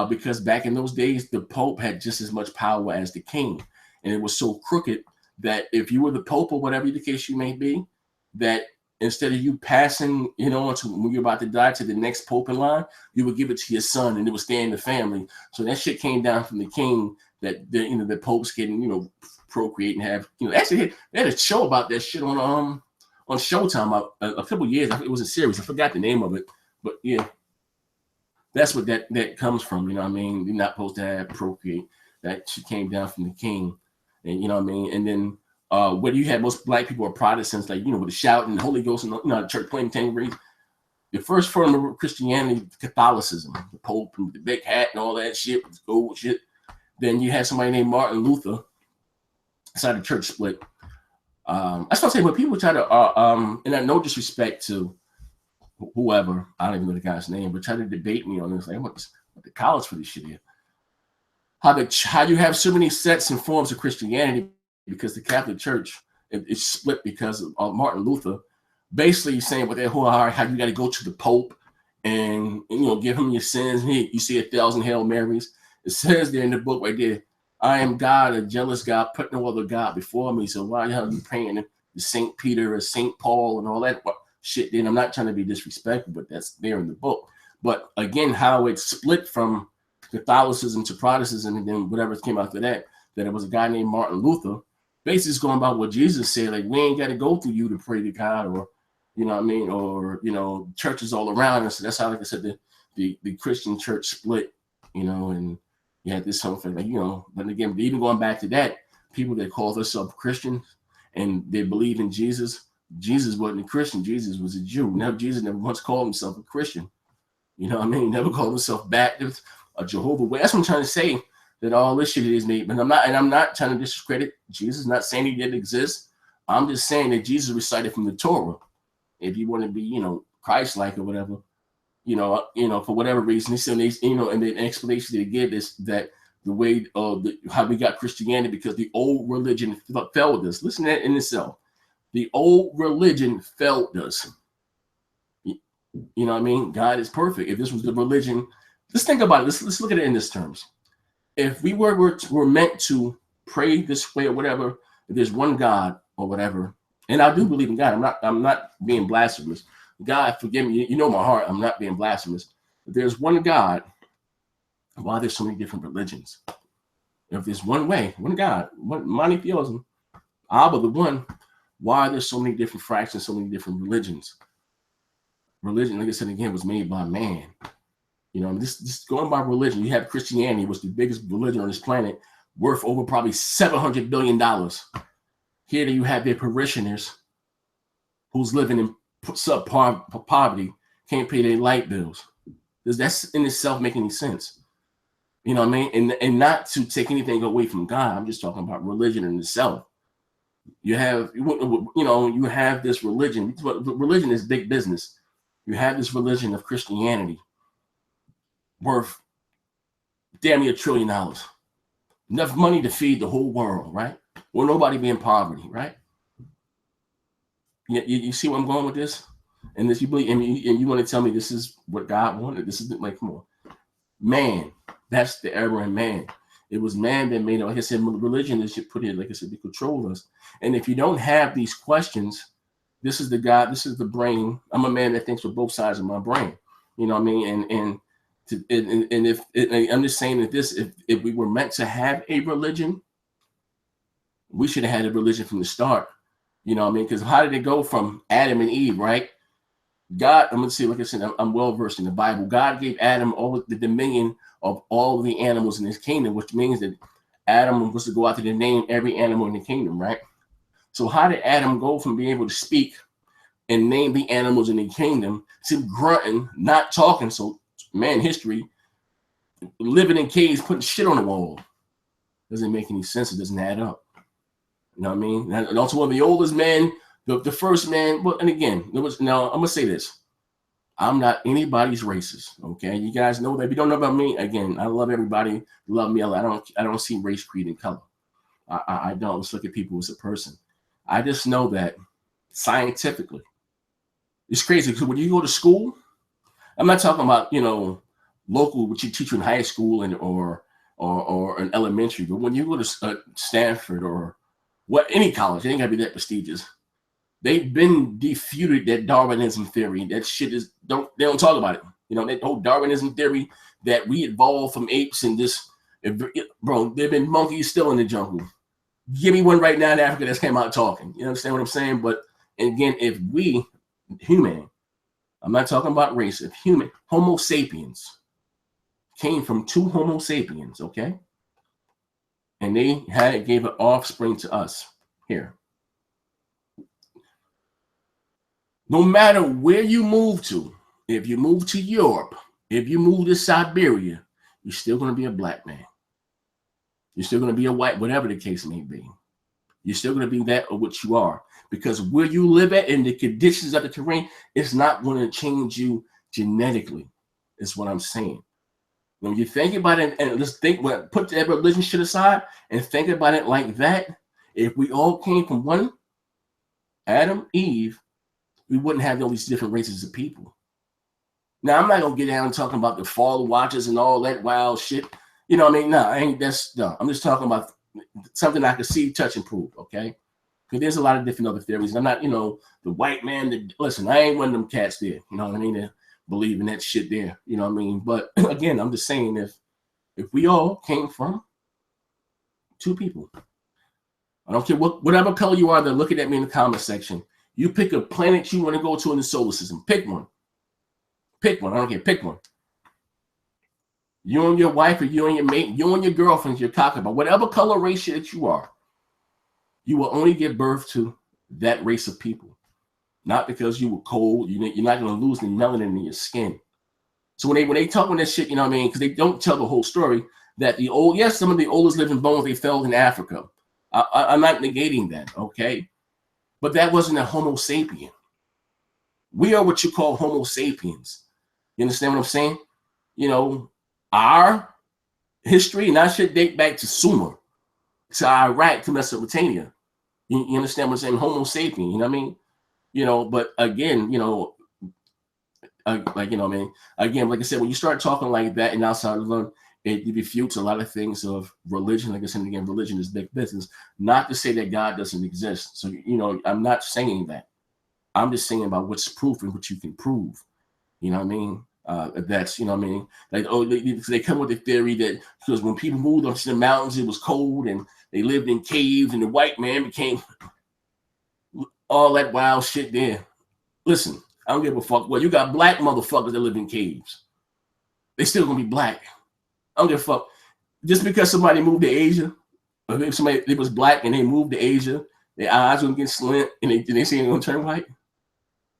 because back in those days, the pope had just as much power as the king, and it was so crooked that if you were the pope or whatever the case you may be, that instead of you passing, you know, to when you're about to die to the next pope in line, you would give it to your son, and it would stay in the family. So that shit came down from the king, that the popes can, you know, procreate and have, you know, actually they had a show about that shit on Showtime a couple years. I think it was a series. I forgot the name of it, but yeah, that's what that comes from. You know what I mean? You're not supposed to have procreate. That shit came down from the king, and you know what I mean. And then whether you had most black people are Protestants, like, you know, with the shouting, the Holy Ghost, and, you know, the church playing tambourines. The first form of Christianity, Catholicism, the Pope and the big hat and all that shit, gold shit. Then you had somebody named Martin Luther. Decided the church split. That's what I'm saying. When people try to, and no disrespect to whoever, I don't even know the guy's name, but try to debate me on this, like, what the college for this shit here? How you have so many sets and forms of Christianity, because the Catholic Church is split because of Martin Luther, basically saying with their whole heart how you got to go to the Pope and, you know, give him your sins. You see 1,000 Hail Marys. It says there in the book right there, I am God, a jealous God, put no other God before me. So why the hell are you praying to St. Peter or St. Paul and all that shit? Then I'm not trying to be disrespectful, but that's there in the book. But again, how it split from Catholicism to Protestantism, and then whatever came after that it was a guy named Martin Luther, basically it's going about what Jesus said, like, we ain't got to go through you to pray to God, or, you know what I mean, or, you know, churches all around us. So that's how, like I said, the Christian church split, you know, and you had this whole thing, like, you know, but again, even going back to that, people that call themselves Christians and they believe in Jesus, Jesus wasn't a Christian. Jesus was a Jew. Jesus never once called himself a Christian. You know what I mean? He never called himself Baptist or Jehovah Witness. That's what I'm trying to say, that all this shit is made. But I'm not trying to discredit Jesus. Not saying he didn't exist. I'm just saying that Jesus recited from the Torah. If you want to be, Christ-like or whatever, for whatever reason, he said, and the explanation they give is that the way how we got Christianity, because the old religion failed us. Listen to that in itself. The old religion failed us. You know what I mean? God is perfect. If this was the religion, let's think about it. Let's look at it in this terms. If we were meant to pray this way or whatever, if there's one God or whatever, and I do believe in God. I'm not being blasphemous. God, forgive me. You know my heart. I'm not being blasphemous. If there's one God, why there's so many different religions? If there's one way, one God, one monotheism, Abba the one, why there's so many different fractions, so many different religions? Religion, like I said again, was made by man. This going by religion. You have Christianity, was the biggest religion on this planet, worth over probably $700 billion. Here you have their parishioners who's living in poverty, can't pay their light bills. That's in itself make any sense? You know what I mean? And not to take anything away from God. I'm just talking about religion in itself. You have this religion. Religion is big business. You have this religion of Christianity worth damn near $1 trillion. Enough money to feed the whole world, right? Will nobody be in poverty, right? You see where I'm going with this? And this you believe, and you want to tell me this is what God wanted? This is like, come on, man. That's the error in man. It was man that made it. Like I said, religion is put in, like I said, to control us. And if you don't have these questions, this is the God. This is the brain. I'm a man that thinks with both sides of my brain. You know what I mean? And if I'm just saying that if we were meant to have a religion, we should have had a religion from the start. You know what I mean? Because how did it go from Adam and Eve, right? God, I'm going to say, like I said, I'm well versed in the Bible. God gave Adam all the dominion of all the animals in his kingdom, which means that Adam was to go out there to name every animal in the kingdom, right? So how did Adam go from being able to speak and name the animals in the kingdom to grunting, not talking? So man, history, living in caves, putting shit on the wall. Doesn't make any sense. It doesn't add up. You know what I mean? And also one of the oldest men, the first man. Well, and again, I'm gonna say this. I'm not anybody's racist. Okay, you guys know that. If you don't know about me, again, I love everybody. Love me. I don't see race, creed, and color. I don't. Let's look at people as a person. I just know that scientifically, it's crazy because when you go to school, I'm not talking about local what you teach in high school or an elementary, but when you go to Stanford or any college, it ain't gotta be that prestigious. They've been defuted that Darwinism theory. That shit they don't talk about it. That whole Darwinism theory that we evolved from apes and bro, there've been monkeys still in the jungle. Give me one right now in Africa that's came out talking. You understand what I'm saying? But again, if we human, I'm not talking about race, if human, Homo sapiens came from two Homo sapiens, okay? And they gave an offspring to us here. No matter where you move to, if you move to Europe, if you move to Siberia, you're still going to be a black man. You're still going to be a white, whatever the case may be. You're still going to be that or what you are. Because where you live at and the conditions of the terrain, it's not going to change you genetically, is what I'm saying. When you think about it, and let's put that religion shit aside and think about it like that, if we all came from one Adam, Eve, we wouldn't have all these different races of people. Now, I'm not going to get down and talking about the fall watches and all that wild shit. You know what I mean? No, I'm just talking about something I can see, touch, and prove, okay? Because there's a lot of different other theories. I'm not, the white man. Listen, I ain't one of them cats there. You know what I mean? That believe in that shit there. You know what I mean? But again, I'm just saying if we all came from two people, I don't care whatever color you are, they're looking at me in the comment section. You pick a planet you want to go to in the solar system. Pick one. Pick one. I don't care. Pick one. You and your wife or you and your mate, you and your girlfriend, you're talking about whatever color race that you are, you will only give birth to that race of people. not because you were cold. You're not going to lose the melanin in your skin. So when they talk on that shit, you know what I mean? Because they don't tell the whole story that some of the oldest living bones, they fell in Africa. I'm not negating that, okay? But that wasn't a Homo sapien. We are what you call Homo sapiens. You understand what I'm saying? You know, our history and our shit date back to Sumer, to Iraq, to Mesopotamia. You understand what I'm saying? Homo sapien, you know what I mean? You know, but again, you know, like, you know what I mean? Again, like I said, when you start talking like that and outside of them, it refutes a lot of things of religion. Like I said, again, religion is big business. Not to say that God doesn't exist. So, you know, I'm not saying that. I'm just saying about what's proof and what you can prove. You know what I mean? That's, you know what I mean? Like, oh, they come with the theory that because when people moved up to the mountains, it was cold and they lived in caves and the white man became all that wild shit there. Listen, I don't give a fuck. Well, you got black motherfuckers that live in caves. They still gonna be black. I don't give a fuck. Just because somebody moved to Asia, or if somebody they was black and they moved to Asia, their eyes gonna get slant and they say they're gonna turn white.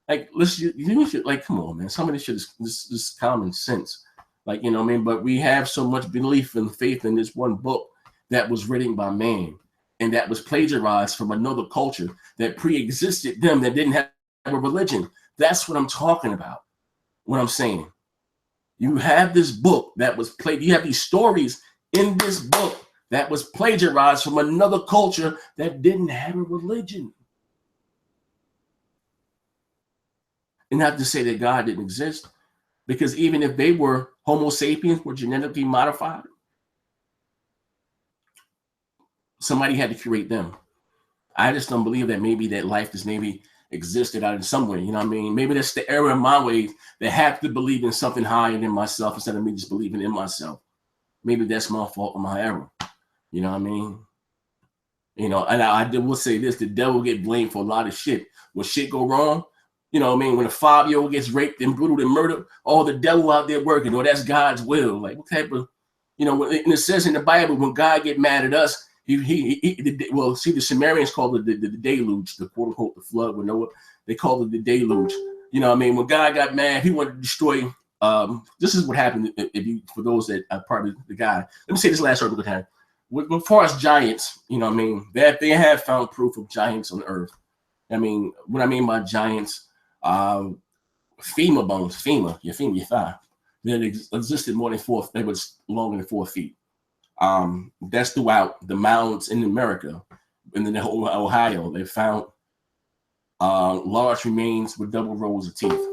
Like, like, come on, man. Some of this shit is just common sense. Like, you know what I mean? But we have so much belief and faith in this one book that was written by man and that was plagiarized from another culture that pre-existed them, that didn't have a religion. That's what I'm talking about. What I'm saying. You have this book that was you have these stories in this book that was plagiarized from another culture that didn't have a religion. And not to say that God didn't exist, because even if they were Homo sapiens, were genetically modified, somebody had to create them. I just don't believe that maybe that life is maybe existed out in some way. You know what I mean? Maybe that's the error in my ways that have to believe in something higher than myself instead of me just believing in myself. Maybe that's my fault or my error. You know what I mean? You know, and I will say this: the devil get blamed for a lot of shit. When shit go wrong, you know what I mean? When a 5-year-old gets raped and brutally and murdered, all the devil out there working, or that's God's will. Like, what type of, you know, and it says in the Bible, when God get mad at us, well, see, the Sumerians called it the deluge, the quote unquote the flood with Noah. They called it the deluge. You know what I mean? When God got mad, he wanted to destroy. This is what happened for those that are part of the guy. Let me say this last word good time. As far as giants, you know what I mean? That they have found proof of giants on Earth. I mean, what I mean by giants, femur bones, your thigh, that existed more than 4. They was longer than 4 feet. That's throughout the mountains in America, and then the whole Ohio. They found large remains with double rows of teeth.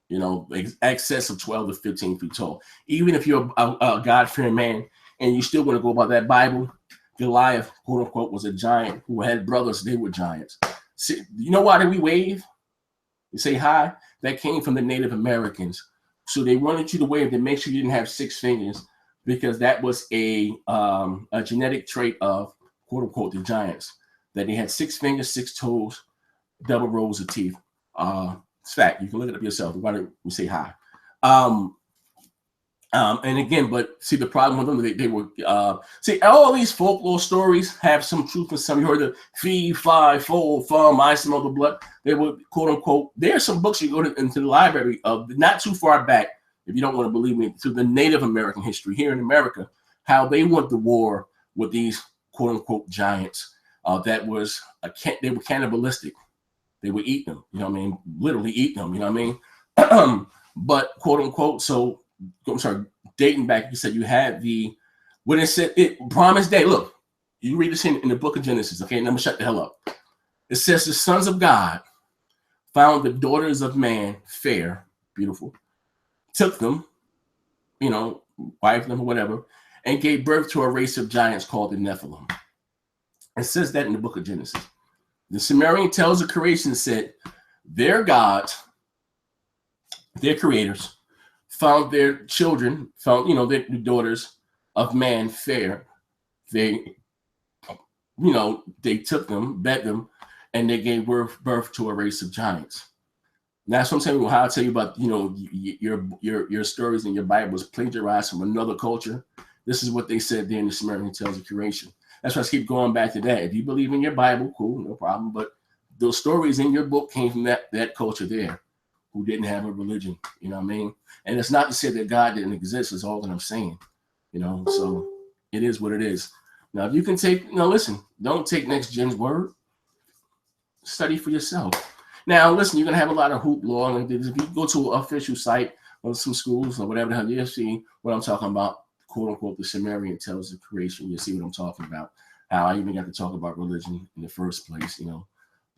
You know, excess of 12 to 15 feet tall. Even if you're a God-fearing man and you still want to go about that Bible, Goliath, quote unquote, was a giant who had brothers. They were giants. See, you know why did we wave? You say hi? That came from the Native Americans. So they wanted you to wave to make sure you didn't have 6 fingers, because that was a genetic trait of, quote unquote, the giants, that they had 6 fingers, 6 toes, double rows of teeth. It's fact. You can look it up yourself. Why don't we say hi? And again, but see, the problem with them, they were, see, all these folklore stories have some truth in some. You heard the fee, fi, fold, farm, I smell the blood. They were, quote unquote, there's some books you go into the library of not too far back, if you don't want to believe me, to the Native American history here in America, how they went to war with these, quote unquote, giants that was, they were cannibalistic. They would eat them, you know what I mean? Literally eat them, you know what I mean? But, quote unquote, so, I'm sorry, dating back, you said you had when it said, promised day, look, you read this in the book of Genesis, okay? And I'm going to shut the hell up. It says the sons of God found the daughters of man fair, beautiful, took them, you know, wifed them or whatever, and gave birth to a race of giants called the Nephilim. It says that in the book of Genesis. The Sumerian tells of creation, said their gods, their creators, found their children, found, you know, their daughters of man fair. They, you know, they took them, bet them, and they gave birth to a race of giants. That's what I'm saying. How I tell you about, you know, your stories in your Bible was plagiarized from another culture. This is what they said there in the Sumerian tales of creation. That's why I keep going back to that. If you believe in your Bible, cool, no problem. But those stories in your book came from that culture there, who didn't have a religion. You know what I mean? And it's not to say that God didn't exist. Is all that I'm saying. You know, so it is what it is. Now, if you can take, listen, don't take next gen's word. Study for yourself. Now, listen, you're gonna have a lot of hoopla, and if you go to an official site or some schools or whatever the hell, you'll see what I'm talking about. "Quote unquote," the Sumerian tells of creation. You'll see what I'm talking about. How I even got to talk about religion in the first place. The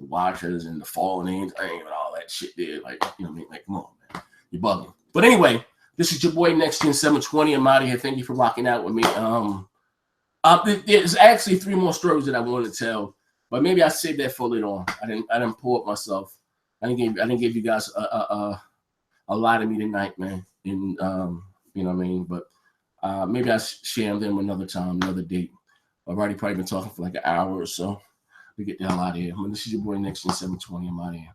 Watchers and the fallen angels, I ain't even all that shit there. Like, you know what I mean? Like, come on, man, you're bugging. But anyway, this is your boy Next Gen 720. I'm out of here. Thank you for rocking out with me. There's actually 3 more stories that I wanted to tell, but maybe I saved that for later on. I didn't pull it myself. I didn't give you guys a lot of me tonight, man. And you know what I mean. But maybe I share them another time, another date. I've already probably been talking for like an hour or so. We get the hell out of here. This is your boy Next Gen 720. I'm out of here.